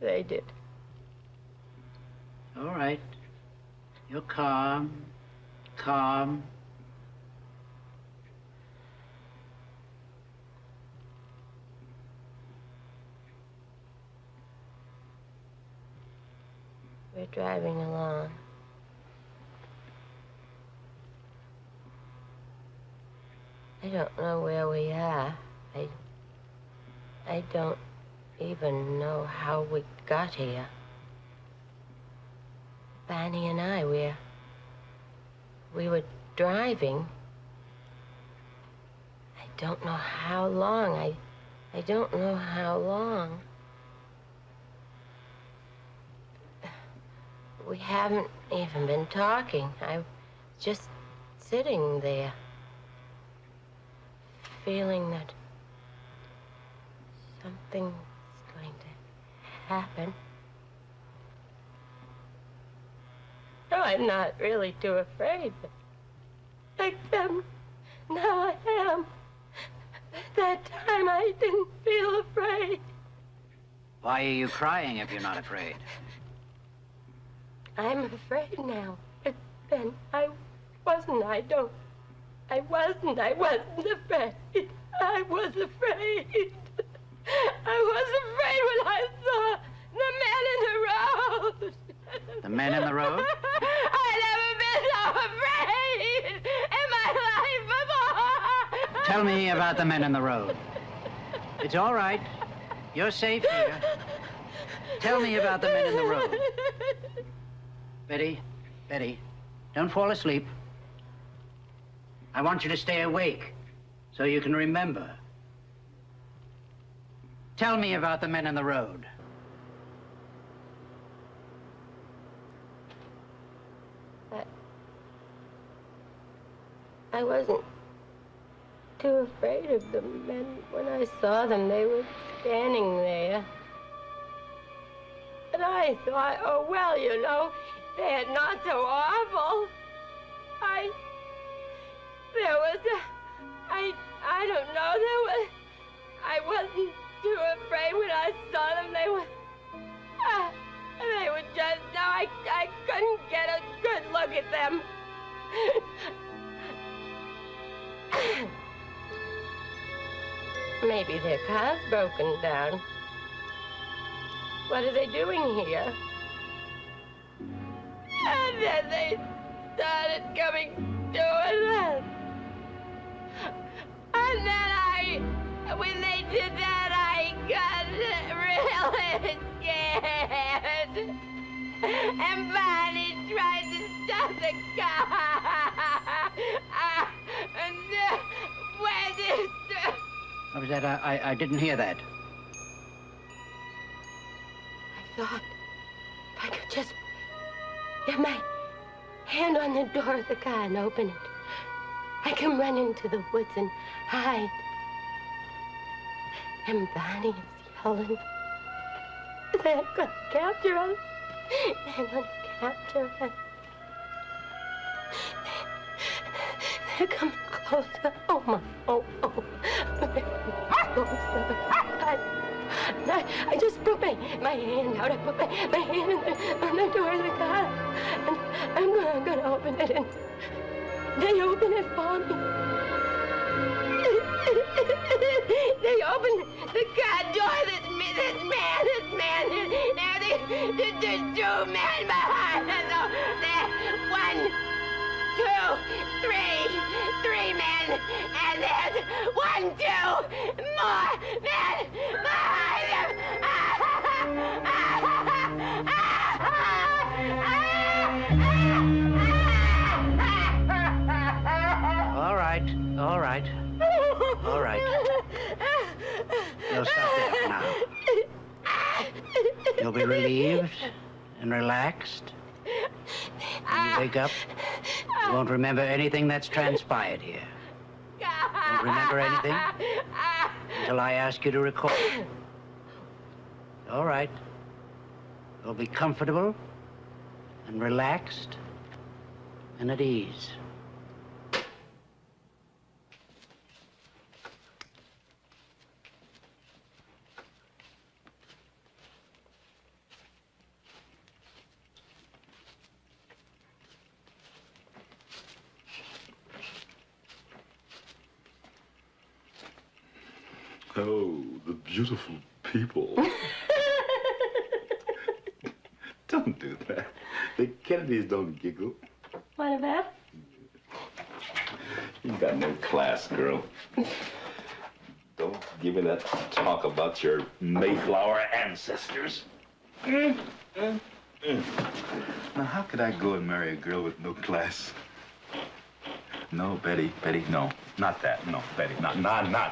They did. All right. You're calm. Calm. We're driving along. I don't know where we are. I don't even know how we got here. Barney and I, we were driving. I don't know how long. I don't know how long. We haven't even been talking. I was just sitting there, feeling that something's going to happen. now I'm not really too afraid. Except now I am. That time I didn't feel afraid. Why are you crying if you're not afraid? I'm afraid now. But then I wasn't afraid. I was afraid. I was afraid when I saw the men in the road. The men in the road? I never been so afraid in my life before. Tell me about the men in the road. It's all right. You're safe here. Tell me about the men in the road. Betty, don't fall asleep. I want you to stay awake so you can remember. Tell me about the men in the road. I wasn't too afraid of the men. When I saw them, they were standing there. And I thought, oh, well, you know, they're not so awful. I don't know, I wasn't too afraid when I saw them. They were just, no, I couldn't get a good look at them. Maybe their car's broken down. What are they doing here? And then they started coming to us. And then when they did that, I got really scared. And Barney tried to stop the car. And when it... What was that? I didn't hear that. I thought if I could just get my hand on the door of the car and open it, I can run into the woods and hide. And Barney is yelling. They're gonna capture us. They're gonna capture us. They're coming closer. Oh, my. Oh. They're coming closer. I just put my hand out. I put my hand on the door of the car. And I'm gonna open it. And they open it for me. They open the car door. This man. Now there's two men behind us. There's 1, 2, 3 men. And there's 1, 2 more men behind them. All right. You'll stop there for now. You'll be relieved and relaxed. When you wake up, you won't remember anything that's transpired here. You won't remember anything until I ask you to recall. All right. You'll be comfortable and relaxed and at ease. Oh, the beautiful people. Don't do that. The Kennedys don't giggle. What about? You got no class, girl. Don't give me that talk about your Mayflower ancestors. Now, how could I go and marry a girl with no class? No, Betty, no. Not that, no, Betty, not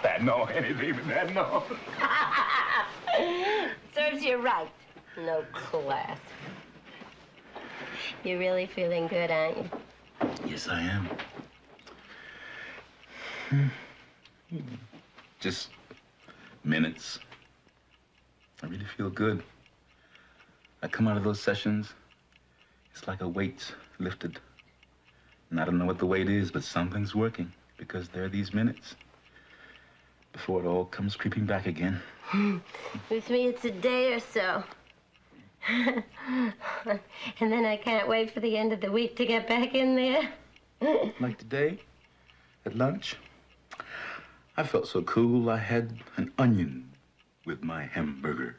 that, no, anything but that, no. Serves you right. No class. You're really feeling good, aren't you? Yes, I am. Just minutes. I really feel good. I come out of those sessions, It's like a weight's lifted. And I don't know what the weight is, but something's working because there are these minutes before it all comes creeping back again. With me, it's a day or so. And then I can't wait for the end of the week to get back in there. Like today, at lunch, I felt so cool I had an onion with my hamburger.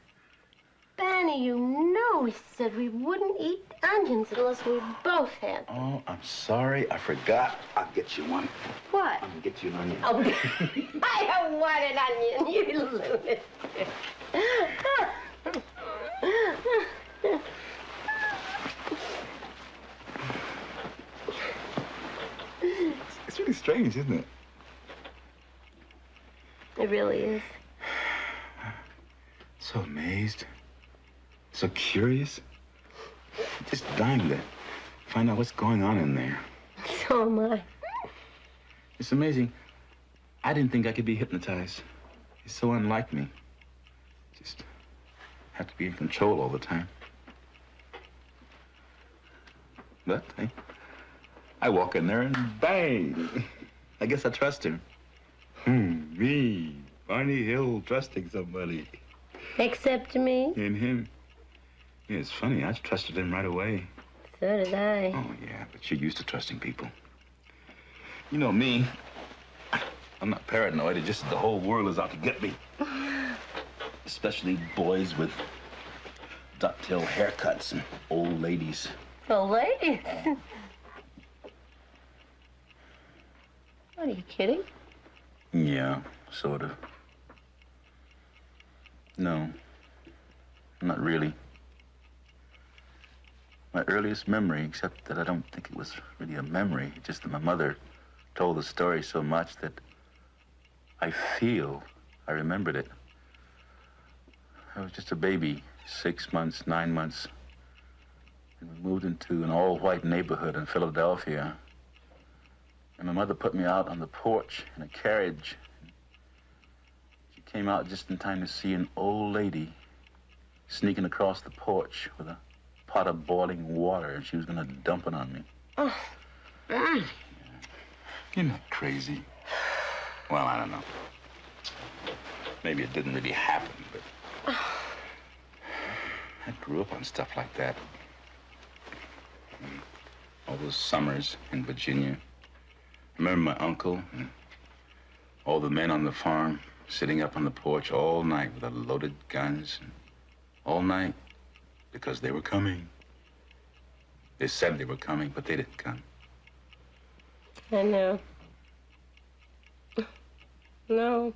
Barney, you know we said we wouldn't eat onions unless we both had them. Oh, I'm sorry. I forgot. I'll get you one. What? I'm gonna get you an onion. Oh, I don't want an onion, you lunatic. It's really strange, isn't it? It really is. So amazed. So curious. Just dying to find out what's going on in there. So am I. It's amazing. I didn't think I could be hypnotized. It's so unlike me. Just have to be in control all the time. But I walk in there and bang. I guess I trust him. Me, Barney Hill, trusting somebody. Except me? And him. Yeah, it's funny. I trusted him right away. So did I. Oh, yeah, but you're used to trusting people. You know me. I'm not paranoid. It's just the whole world is out to get me. Especially boys with ducktail haircuts and old ladies. Old ladies? What, are you kidding? Yeah, sort of. No, not really. My earliest memory, except that I don't think it was really a memory, just that my mother told the story so much that I feel I remembered it. I was just a baby, 6 months, 9 months. And we moved into an all-white neighborhood in Philadelphia. And my mother put me out on the porch in a carriage. She came out just in time to see an old lady sneaking across the porch with a pot of boiling water, and she was going to dump it on me. Oh. Yeah. You're not crazy. Well, I don't know. Maybe it didn't really happen, but I grew up on stuff like that. All those summers in Virginia. I remember my uncle and all the men on the farm sitting up on the porch all night with their loaded guns. All night because they were coming. They said they were coming, but they didn't come. I know. No,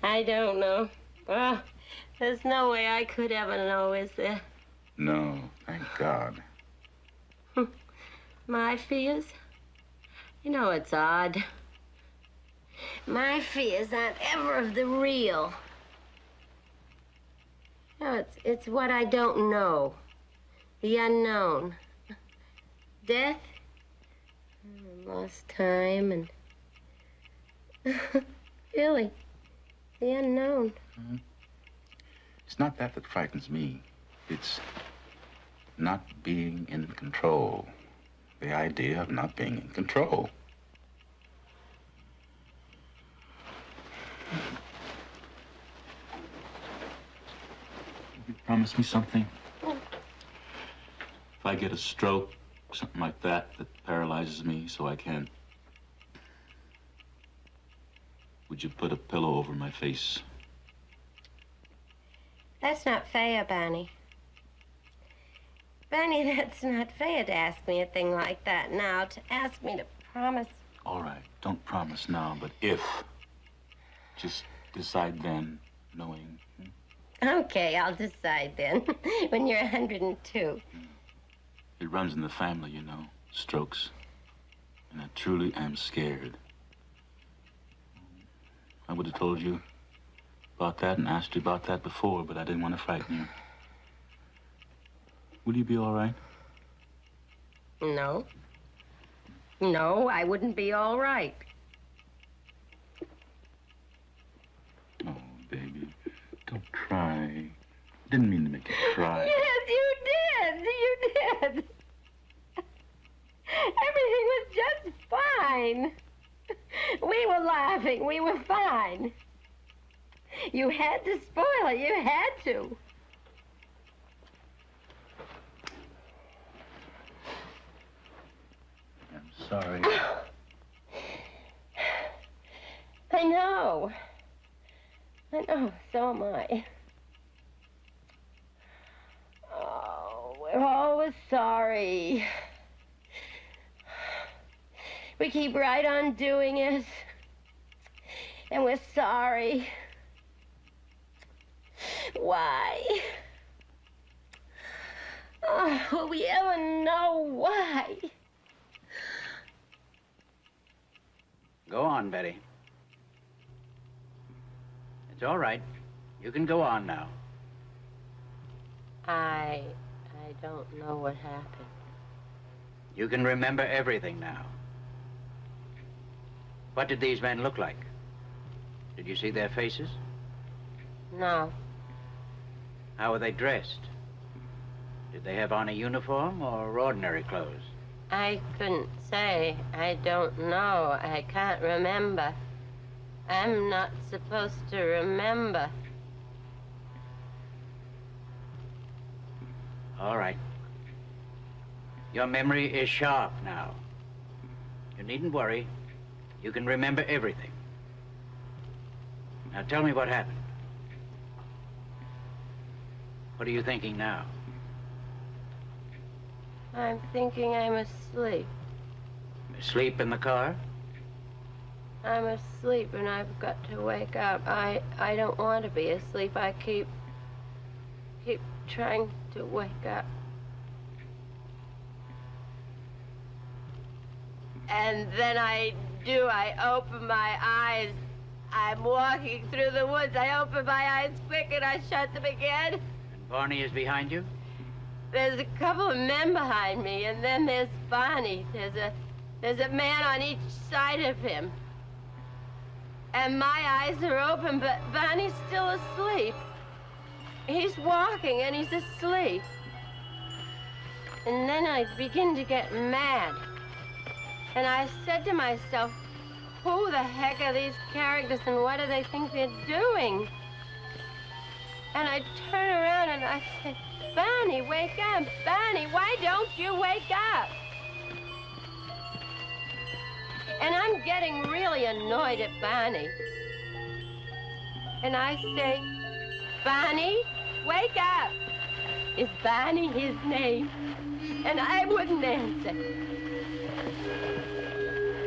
I don't know. Well, there's no way I could ever know, is there? No, thank God. My fears? You know, it's odd. My fears aren't ever of the real. No, it's what I don't know. The unknown. Death, lost time, and really, the unknown. Mm-hmm. It's not that frightens me. It's not being in control. The idea of not being in control. You promise me something? If I get a stroke, something like that paralyzes me so I can't, would you put a pillow over my face? That's not fair, Barney. Barney, that's not fair to ask me a thing like that now, to ask me to promise. All right, don't promise now, but if, just decide then, knowing. Okay, I'll decide then, when you're 102. It runs in the family, you know, strokes. And I truly am scared. I would have told you about that and asked you about that before, but I didn't want to frighten you. Will you be all right? No. No, I wouldn't be all right. Oh, baby, don't cry. Didn't mean to make you cry. Yes, you did. You did. fine. We were laughing. We were fine. You had to spoil it. You had to. I'm sorry. I know. So am I. Oh, we're always sorry. We keep right on doing it. And we're sorry. Why? Oh, will we ever know why? Go on, Betty. It's all right. You can go on now. I don't know what happened. You can remember everything now. What did these men look like? Did you see their faces? No. How were they dressed? Did they have on a uniform or ordinary clothes? I couldn't say. I don't know. I can't remember. I'm not supposed to remember. All right. Your memory is sharp now. You needn't worry. You can remember everything. Now tell me what happened. What are you thinking now? I'm thinking I'm asleep. Asleep in the car? I'm asleep and I've got to wake up. I don't want to be asleep. I keep trying to wake up. And then I do. I open my eyes. I'm walking through the woods. I open my eyes quick and I shut them again. And Barney is behind you? There's a couple of men behind me, and then there's Barney. There's a man on each side of him. And my eyes are open, but Barney's still asleep. He's walking and he's asleep. And then I begin to get mad. And I said to myself, who the heck are these characters and what do they think they're doing? And I turn around and I say, Barney, wake up. Barney, why don't you wake up? And I'm getting really annoyed at Barney. And I say, Barney, wake up. Is Barney his name? And I wouldn't answer.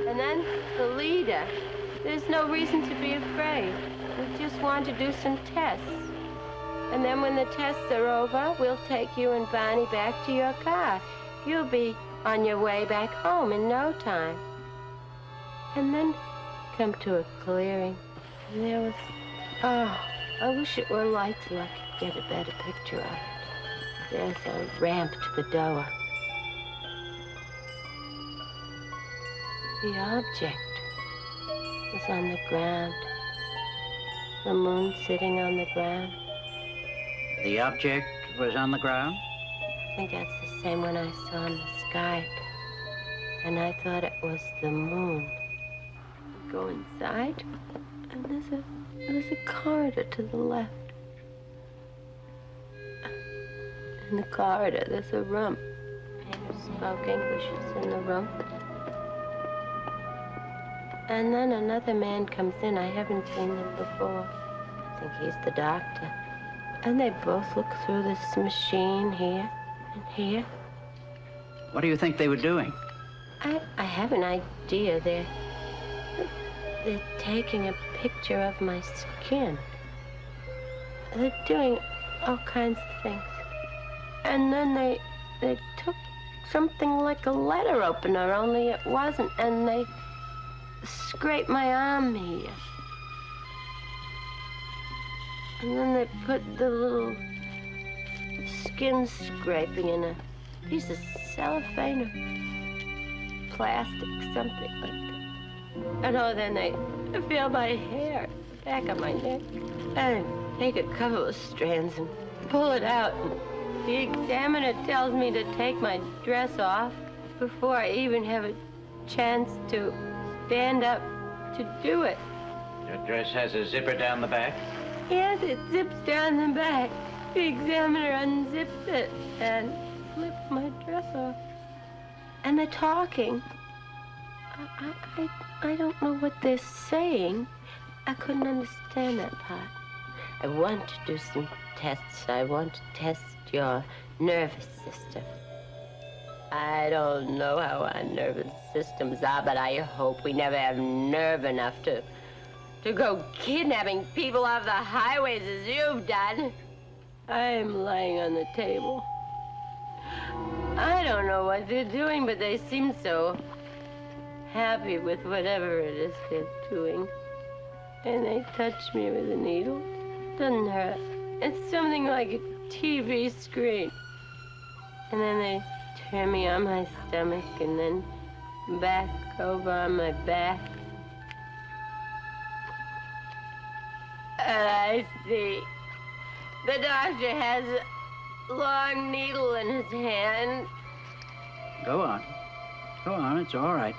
And then the leader, there's no reason to be afraid. We just want to do some tests. And then when the tests are over, we'll take you and Barney back to your car. You'll be on your way back home in no time. And then come to a clearing. And there was, oh, I wish it were light so I could get a better picture of it. There's a ramp to the door. The object was on the ground. The moon sitting on the ground. The object was on the ground? I think that's the same one I saw in the sky. And I thought it was the moon. We go inside, and there's a corridor to the left. In the corridor, there's a room. Man who spoke English is in the room. And then another man comes in. I haven't seen them before. I think he's the doctor. And they both look through this machine here and here. What do you think they were doing? I have an idea. They're taking a picture of my skin. They're doing all kinds of things. And then they took something like a letter opener, only it wasn't, and they scraped my arm here. And then they put the little skin scraping in a piece of cellophane or plastic, something like that. And oh, then they feel my hair back on my neck and take a couple of strands and pull it out. And the examiner tells me to take my dress off before I even have a chance to stand up to do it. Your dress has a zipper down the back? Yes, it zips down the back. The examiner unzipped it and flipped my dress off. And they're talking. I don't know what they're saying. I couldn't understand that part. I want to do some tests. I want to test your nervous system. I don't know how our nervous systems are, but I hope we never have nerve enough to go kidnapping people off the highways as you've done. I'm lying on the table. I don't know what they're doing, but they seem so happy with whatever it is they're doing. And they touch me with a needle. Doesn't hurt. It's something like a TV screen. And then they turn me on my stomach and then back over on my back. And I see the doctor has a long needle in his hand. Go on. Go on, it's all right.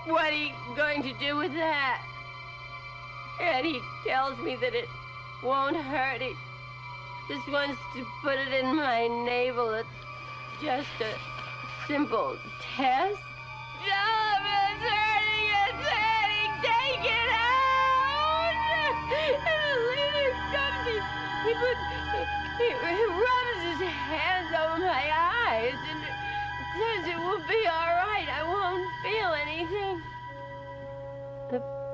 What are you going to do with that? And he tells me that it won't hurt. He just wants to put it in my navel. It's just a simple test. Stop, it's hurting, take it out! And the leader comes, he rubs his hands over my eyes and says it will be all right. I won't feel anything.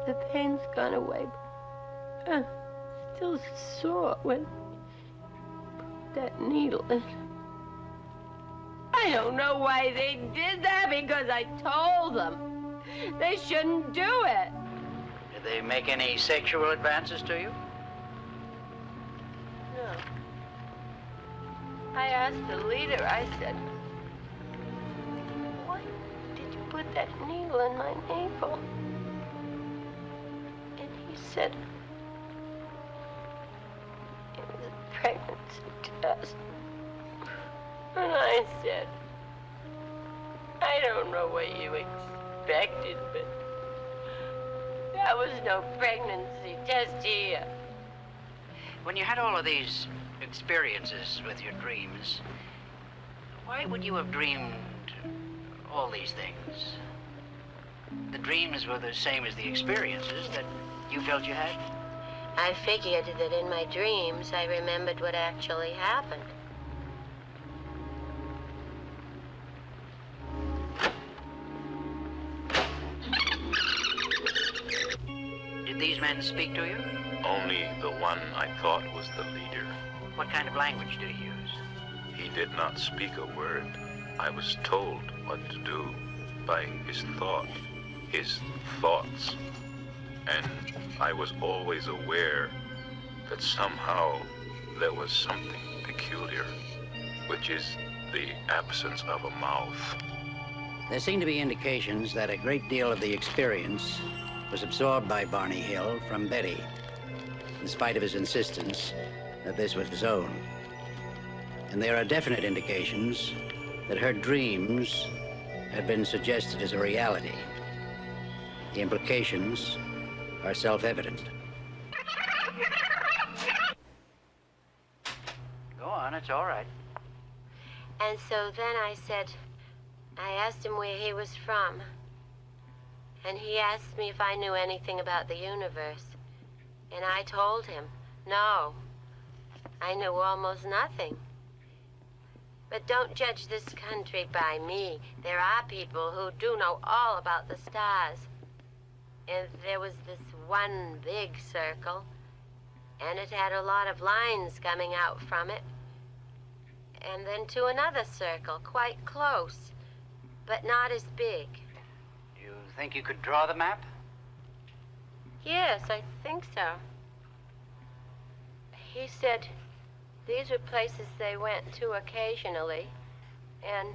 The pain's gone away. Still sore when put that needle in. I don't know why they did that, because I told them they shouldn't do it. Did they make any sexual advances to you? No. I asked the leader, I said, why did you put that needle in my navel? And he said, it was a pregnancy test. And I said, I don't know what you expected, but that was no pregnancy test here. When you had all of these experiences with your dreams, why would you have dreamed all these things? The dreams were the same as the experiences that you felt you had? I figured that in my dreams I remembered what actually happened. Did these men speak to you? Only the one I thought was the leader. What kind of language did he use? He did not speak a word. I was told what to do by his thought, his thoughts. And I was always aware that somehow there was something peculiar, which is the absence of a mouth. There seem to be indications that a great deal of the experience was absorbed by Barney Hill from Betty, in spite of his insistence that this was his own. And there are definite indications that her dreams had been suggested as a reality. The implications are self-evident. Go on, it's all right. And so then I asked him where he was from. And he asked me if I knew anything about the universe. And I told him, no. I knew almost nothing. But don't judge this country by me. There are people who do know all about the stars. And there was this one big circle, and it had a lot of lines coming out from it. And then to another circle, quite close, but not as big. You think you could draw the map? Yes, I think so. He said these were places they went to occasionally, and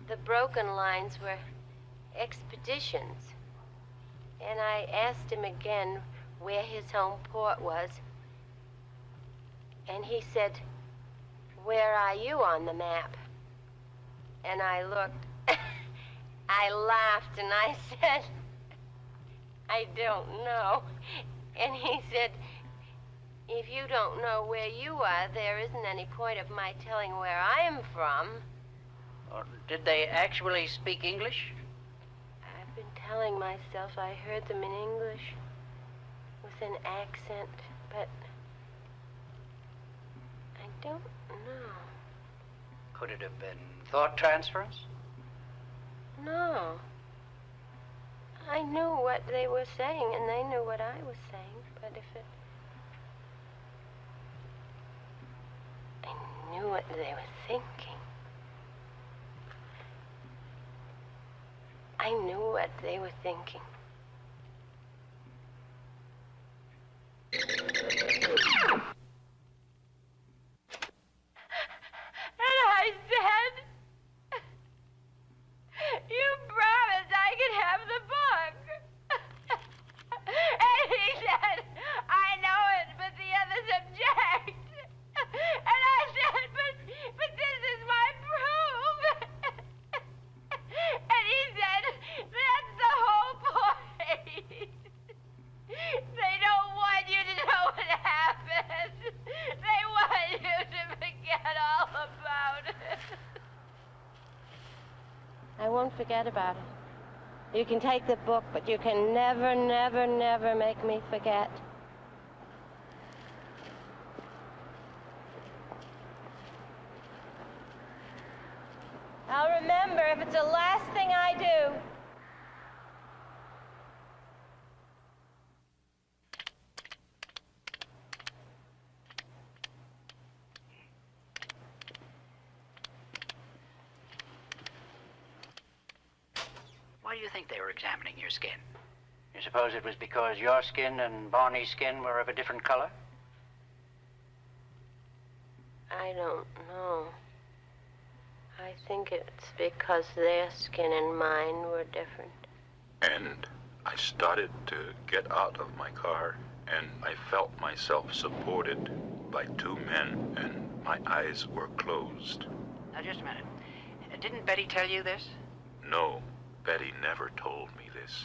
the broken lines were expeditions. And I asked him again where his home port was, and he said, where are you on the map? And I looked, I laughed, and I said, I don't know. And he said, if you don't know where you are, there isn't any point of my telling where I'm from. Or did they actually speak English? I've been telling myself I heard them in English with an accent, but I don't know. Could it have been thought transference? No. I knew what they were saying, and they knew what I was saying, but if it... I knew what they were thinking. I knew what they were thinking. And I said, you promised I could have the book. And he said, I know it, but the others object. And I said, but this is my proof. And he said, that's the whole point. They don't want you to know what happened. They want you to forget all about it. I won't forget about it. You can take the book, but you can never, never, never make me forget. I'll remember if it's the last thing I do. Why do you think they were examining your skin? You suppose it was because your skin and Barney's skin were of a different color? I don't know. I think it's because their skin and mine were different. And I started to get out of my car, and I felt myself supported by two men, and my eyes were closed. Now, just a minute. Didn't Betty tell you this? No, Betty never told me this.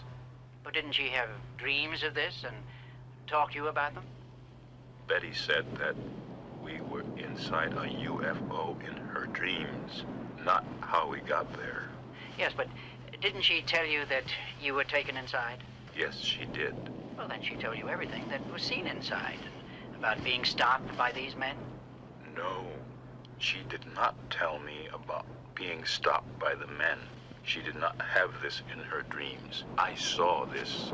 But didn't she have dreams of this and talk to you about them? Betty said that we were inside a UFO in her dreams, not how we got there. Yes, but didn't she tell you that you were taken inside? Yes, she did. Well, then she told you everything that was seen inside. About being stopped by these men? No, she did not tell me about being stopped by the men. She did not have this in her dreams. I saw this.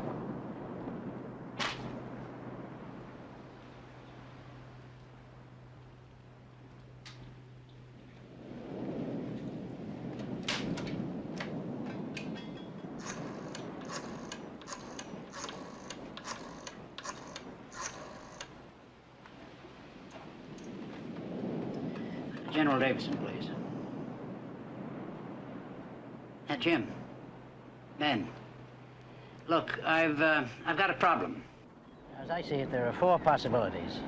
General Davidson, please. Jim. Ben. Look, I've got a problem. As I see it, there are four possibilities.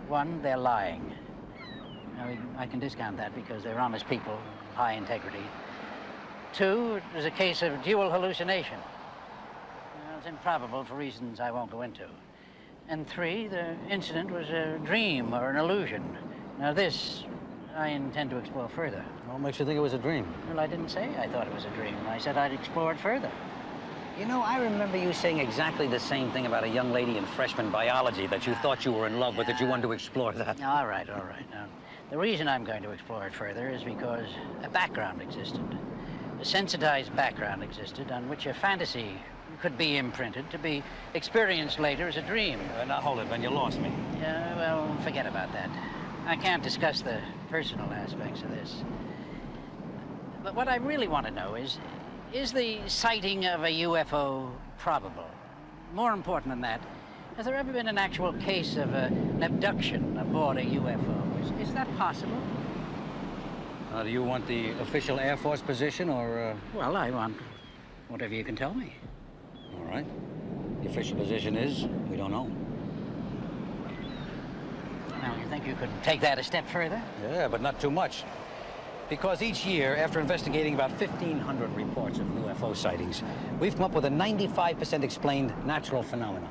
One, they're lying. Now, I can discount that because they're honest people, high integrity. Two, it was a case of dual hallucination. Well, it's improbable for reasons I won't go into. And three, the incident was a dream or an illusion. Now, this I intend to explore further. What makes you think it was a dream? Well, I didn't say I thought it was a dream. I said I'd explore it further. You know, I remember you saying exactly the same thing about a young lady in freshman biology, that you thought you were in love with, that you wanted to explore that. All right, all right. Now, the reason I'm going to explore it further is because a background existed. A sensitized background existed on which a fantasy could be imprinted to be experienced later as a dream. Now, hold it, Ben, you lost me. Yeah, well, forget about that. I can't discuss the personal aspects of this. But what I really want to know is the sighting of a UFO probable? More important than that, has there ever been an actual case of an abduction aboard a UFO? Is that possible? Do you want the official Air Force position, or... Well, I want whatever you can tell me. All right. The official position is, we don't know. Now, you think you could take that a step further? Yeah, but not too much. Because each year, after investigating about 1,500 reports of UFO sightings, we've come up with a 95% explained natural phenomenon.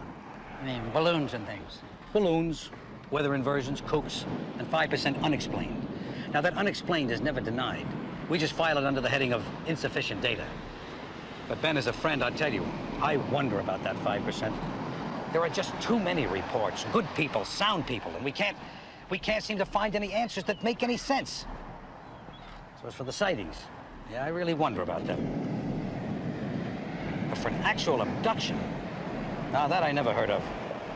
I mean, balloons and things. Balloons, weather inversions, kooks, and 5% unexplained. Now, that unexplained is never denied. We just file it under the heading of insufficient data. But Ben, as a friend, I'll tell you, I wonder about that 5%. There are just too many reports, good people, sound people, and we can't seem to find any answers that make any sense. So as for the sightings, yeah, I really wonder about them. But for an actual abduction, now that I never heard of.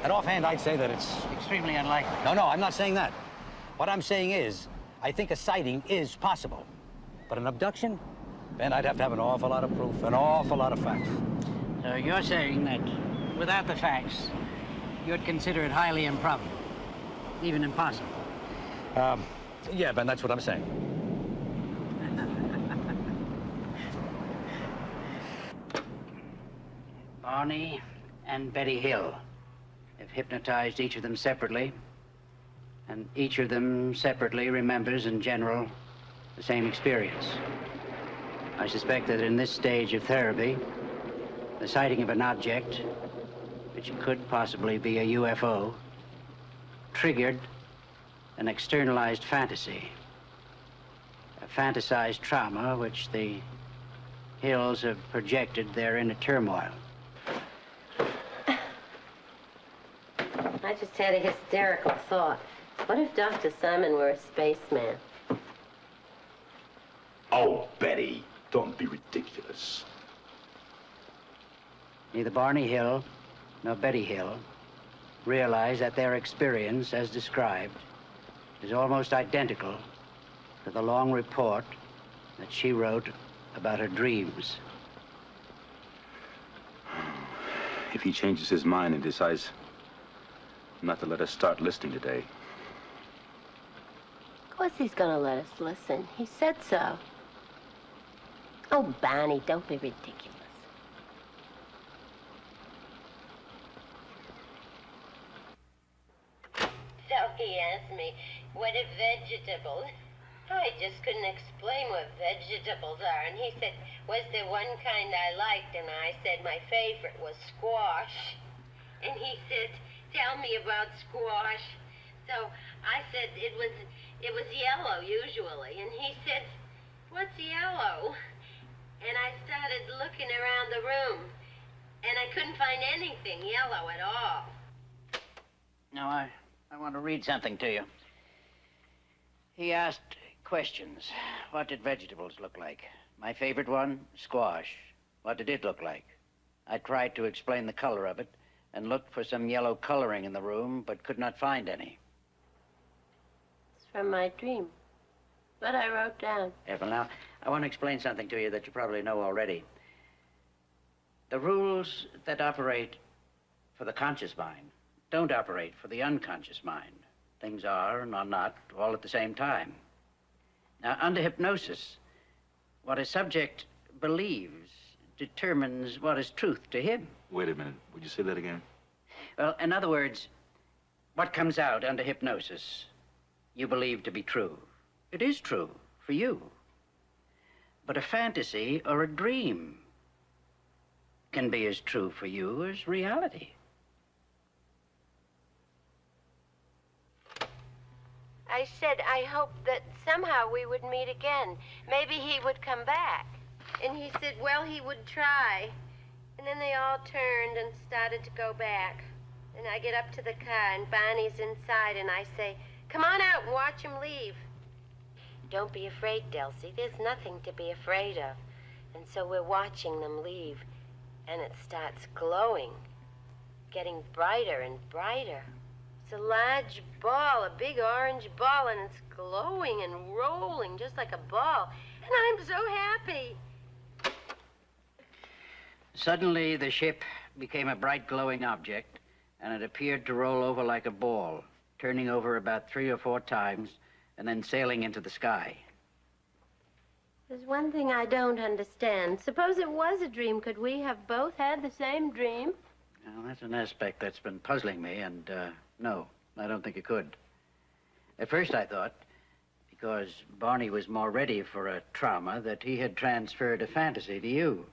And offhand, I'd say that it's Extremely unlikely. No, I'm not saying that. What I'm saying is, I think a sighting is possible. But an abduction? Ben, I'd have to have an awful lot of proof, an awful lot of facts. So you're saying that without the facts, you'd consider it highly improbable, even impossible? Yeah, Ben, that's what I'm saying. Barney and Betty Hill have hypnotized each of them separately, and each of them separately remembers in general the same experience. I suspect that in this stage of therapy, the sighting of an object, which could possibly be a UFO, triggered an externalized fantasy, a fantasized trauma which the Hills have projected their inner turmoil. I just had a hysterical thought. What if Dr. Simon were a spaceman? Oh, Betty, don't be ridiculous. Neither Barney Hill nor Betty Hill realize that their experience, as described, is almost identical to the long report that she wrote about her dreams. If he changes his mind and decides not to let us start listening today. Of course he's gonna let us listen. He said so. Oh, Barney, don't be ridiculous. So he asked me, what are vegetables? I just couldn't explain what vegetables are. And he said, was there one kind I liked? And I said my favorite was squash. And he said, tell me about squash. So I said it was yellow usually. And he said, what's yellow? And I started looking around the room, and I couldn't find anything yellow at all. Now, I want to read something to you. He asked questions. What did vegetables look like? My favorite one, squash. What did it look like? I tried to explain the color of it and looked for some yellow coloring in the room, but could not find any. It's from my dream. What I wrote down. Yeah, well, now, I want to explain something to you that you probably know already. The rules that operate for the conscious mind don't operate for the unconscious mind. Things are and are not all at the same time. Now, under hypnosis, what a subject believes determines what is truth to him. Wait a minute. Would you say that again? Well, in other words, what comes out under hypnosis, you believe to be true. It is true for you. But a fantasy or a dream can be as true for you as reality. I said I hoped that somehow we would meet again. Maybe he would come back. And he said, well, he would try. And then they all turned and started to go back. And I get up to the car, and Barney's inside, and I say, come on out and watch him leave. Don't be afraid, Delcy. There's nothing to be afraid of. And so we're watching them leave, and it starts glowing, getting brighter and brighter. It's a large ball, a big orange ball, and it's glowing and rolling just like a ball. And I'm so happy. Suddenly, the ship became a bright glowing object, and it appeared to roll over like a ball, turning over about 3 or 4 times, and then sailing into the sky. There's one thing I don't understand. Suppose it was a dream. Could we have both had the same dream? Well, that's an aspect that's been puzzling me, and no, I don't think it could. At first I thought Because Barney was more ready for a trauma that he had transferred a fantasy to you.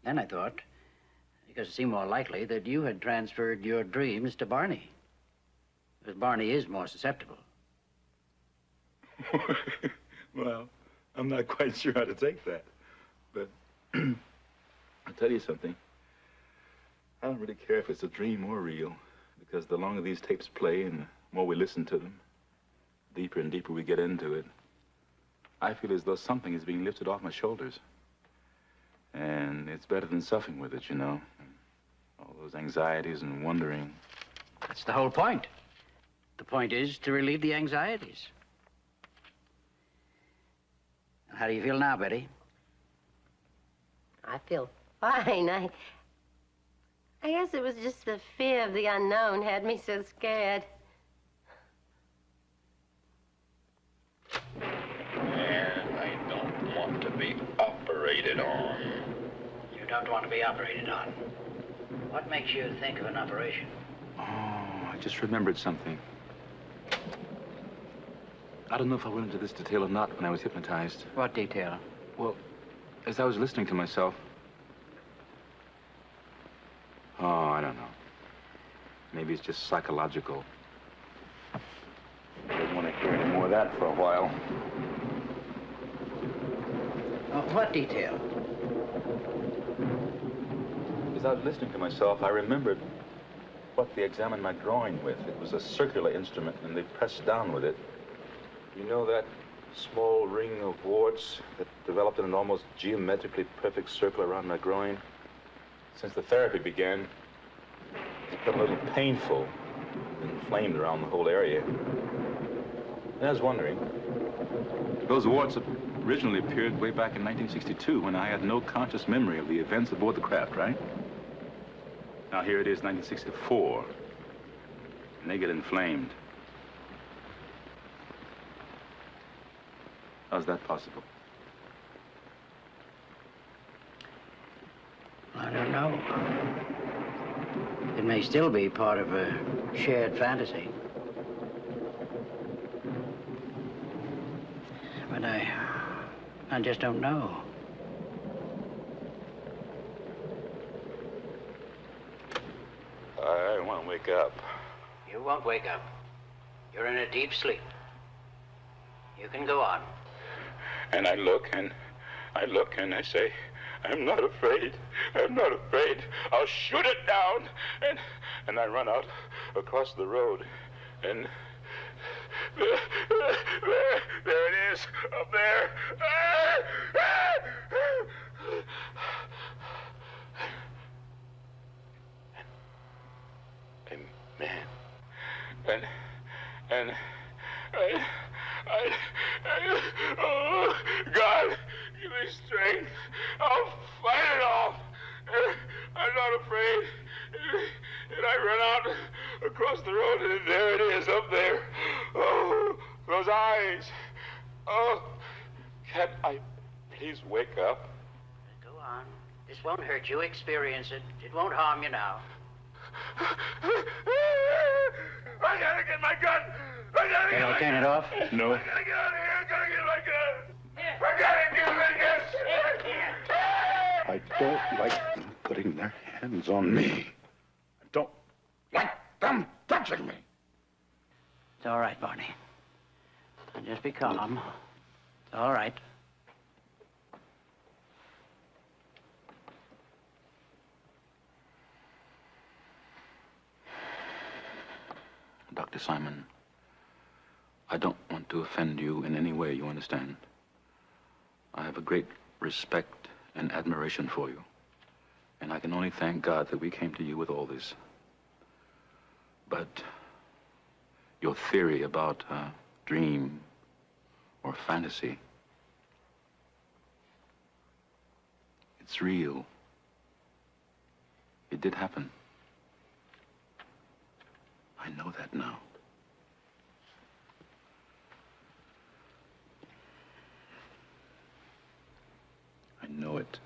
Then I thought, because it seemed more likely that you had transferred your dreams to Barney. Because Barney is more susceptible. Well, I'm not quite sure how to take that. But I'll tell you something. I don't really care if it's a dream or real, because the longer these tapes play and the more we listen to them, deeper and deeper we get into it, I feel as though something is being lifted off my shoulders. And it's better than suffering with it, you know. All those anxieties and wondering. That's the whole point. The point is to relieve the anxieties. How do you feel now, Betty? I feel fine. I guess it was just the fear of the unknown had me so scared. And I don't want to be operated on. You don't want to be operated on. What makes you think of an operation? Oh, I just remembered something. I don't know if I went into this detail or not when I was hypnotized. What detail? Well, as I was listening to myself... Oh, I don't know. Maybe it's just psychological. I don't want to hear any more of that for a while. What detail? As I was listening to myself, I remembered what they examined my groin with. It was a circular instrument, and they pressed down with it. You know that small ring of warts that developed in an almost geometrically perfect circle around my groin? Since the therapy began, it's been a little painful, inflamed around the whole area. And I was wondering, those warts originally appeared way back in 1962 when I had no conscious memory of the events aboard the craft, right? Now here it is, 1964, and they get inflamed. How's that possible? I don't know. It may still be part of a shared fantasy. But I just don't know. I want to wake up. You won't wake up. You're in a deep sleep. You can go on. And I look and I say, I'm not afraid. I'm not afraid. I'll shoot it down. And I run out across the road. And there it is, up there. And man, and oh, God, give me strength. I'll fight it off. I'm not afraid. And I run out across the road, and there it is, up there. Oh, those eyes. Oh, can't I please wake up? Go on. This won't hurt you. Experience it. It won't harm you now. I gotta get my gun. I gotta Can I turn it off? No. I gotta get out of here. I gotta get my gun. I gotta get my gun. I don't like them putting their hands on me. I don't like them touching me. It's all right, Barney. Just be calm. It's all right. Dr. Simon, I don't want to offend you in any way, you understand? I have a great respect and admiration for you. And I can only thank God that we came to you with all this. But your theory about dream or fantasy, it's real. It did happen. I know that now. I know it.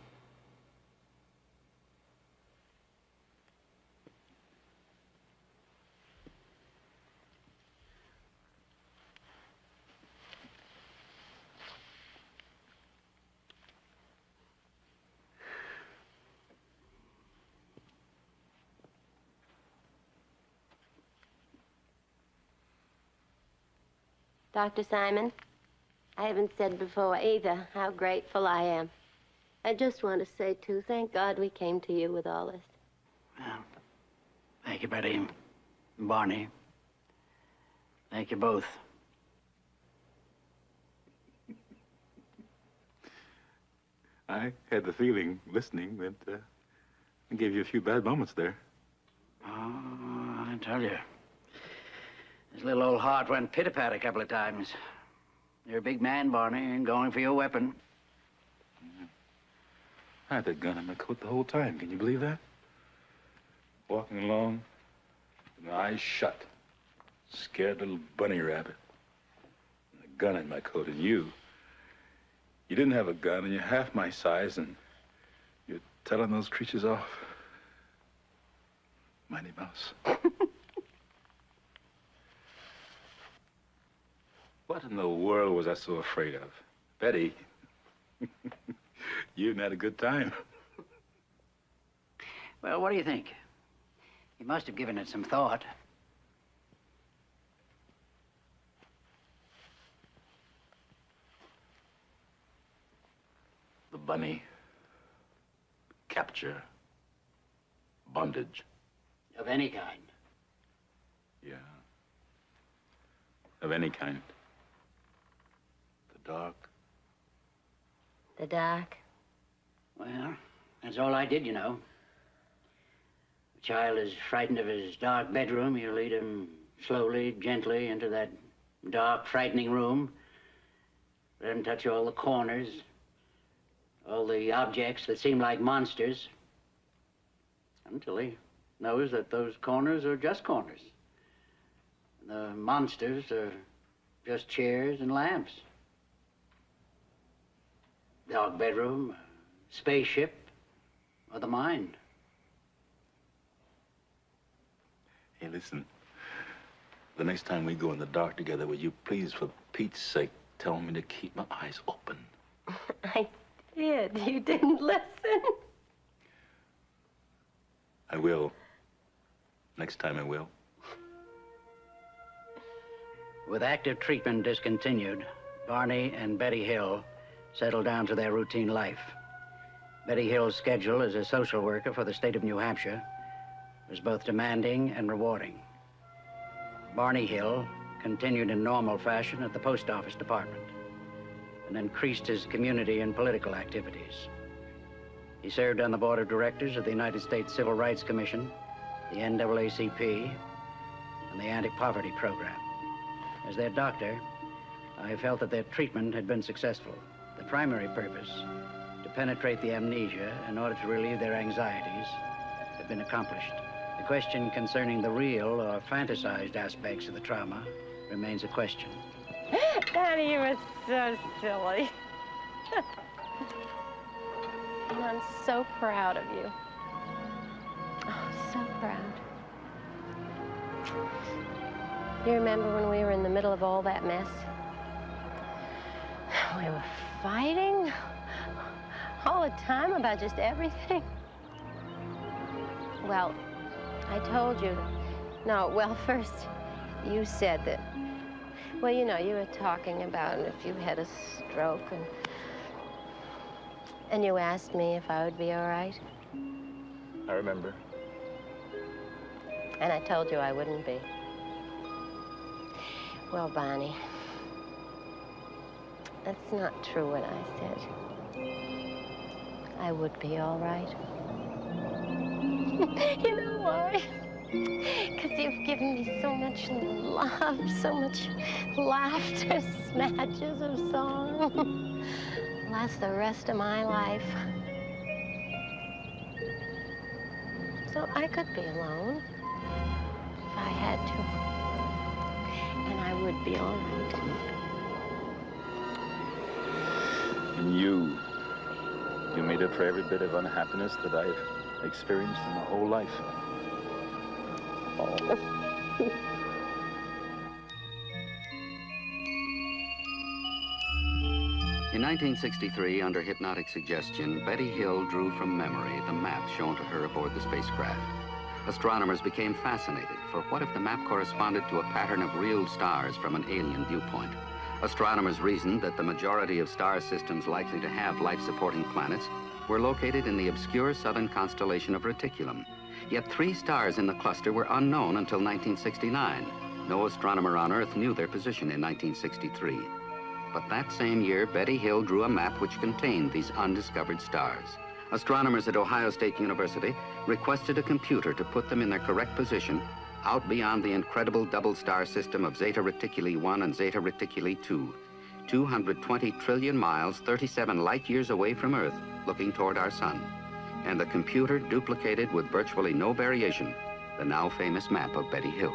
Dr. Simon, I haven't said before either how grateful I am. I just want to say, too, thank God we came to you with all this. Well, thank you, Betty and Barney. Thank you both. I had the feeling, listening, that I gave you a few bad moments there. Oh, I tell you. His little old heart went pit-a-pat a couple of times. You're a big man, Barney, and going for your weapon. I had that gun in my coat the whole time. Can you believe that? Walking along, with my eyes shut. Scared little bunny rabbit. And a gun in my coat. And you didn't have a gun, and you're half my size, and you're telling those creatures off. Mighty Mouse. What in the world was I so afraid of? Betty, you had a good time. Well, what do you think? You must have given it some thought. The bunny, capture, bondage. Of any kind. Yeah. Of any kind. The dark. The dark. Well, that's all I did, you know. A child is frightened of his dark bedroom. You lead him slowly, gently into that dark, frightening room. Let him touch all the corners, all the objects that seem like monsters, until he knows that those corners are just corners. The monsters are just chairs and lamps. Dark bedroom, spaceship, or the mind. Hey, listen. The next time we go in the dark together, will you please, for Pete's sake, tell me to keep my eyes open? I did. You didn't listen. I will. Next time I will. With active treatment discontinued, Barney and Betty Hill settled down to their routine life. Betty Hill's schedule as a social worker for the state of New Hampshire was both demanding and rewarding. Barney Hill continued in normal fashion at the post office department and increased his community and political activities. He served on the board of directors of the United States Civil Rights Commission, the NAACP, and the Anti-Poverty Program. As their doctor, I felt that their treatment had been successful. The primary purpose, to penetrate the amnesia in order to relieve their anxieties, had been accomplished. The question concerning the real or fantasized aspects of the trauma remains a question. Daddy, you were so silly. And I'm so proud of you. Oh, so proud. You remember when we were in the middle of all that mess? We were fighting all the time about just everything. Well, I told you. No, well, first you said that. Well, you know, you were talking about if you had a stroke, and you asked me if I would be all right. I remember. And I told you I wouldn't be. Well, Barney, that's not true what I said. I would be all right. You know why? Because you've given me so much love, so much laughter, snatches of song. Last the rest of my life. So I could be alone if I had to. And I would be all right. And you made up for every bit of unhappiness that I've experienced in my whole life. Oh. In 1963, under hypnotic suggestion, Betty Hill drew from memory the map shown to her aboard the spacecraft. Astronomers became fascinated, for what if the map corresponded to a pattern of real stars from an alien viewpoint? Astronomers reasoned that the majority of star systems likely to have life-supporting planets were located in the obscure southern constellation of Reticulum. Yet 3 stars in the cluster were unknown until 1969. No astronomer on Earth knew their position in 1963. But that same year, Betty Hill drew a map which contained these undiscovered stars. Astronomers at Ohio State University requested a computer to put them in their correct position out beyond the incredible double star system of Zeta Reticuli 1 and Zeta Reticuli 2, 220 trillion miles, 37 light years away from Earth, looking toward our sun. And the computer duplicated with virtually no variation the now famous map of Betty Hill.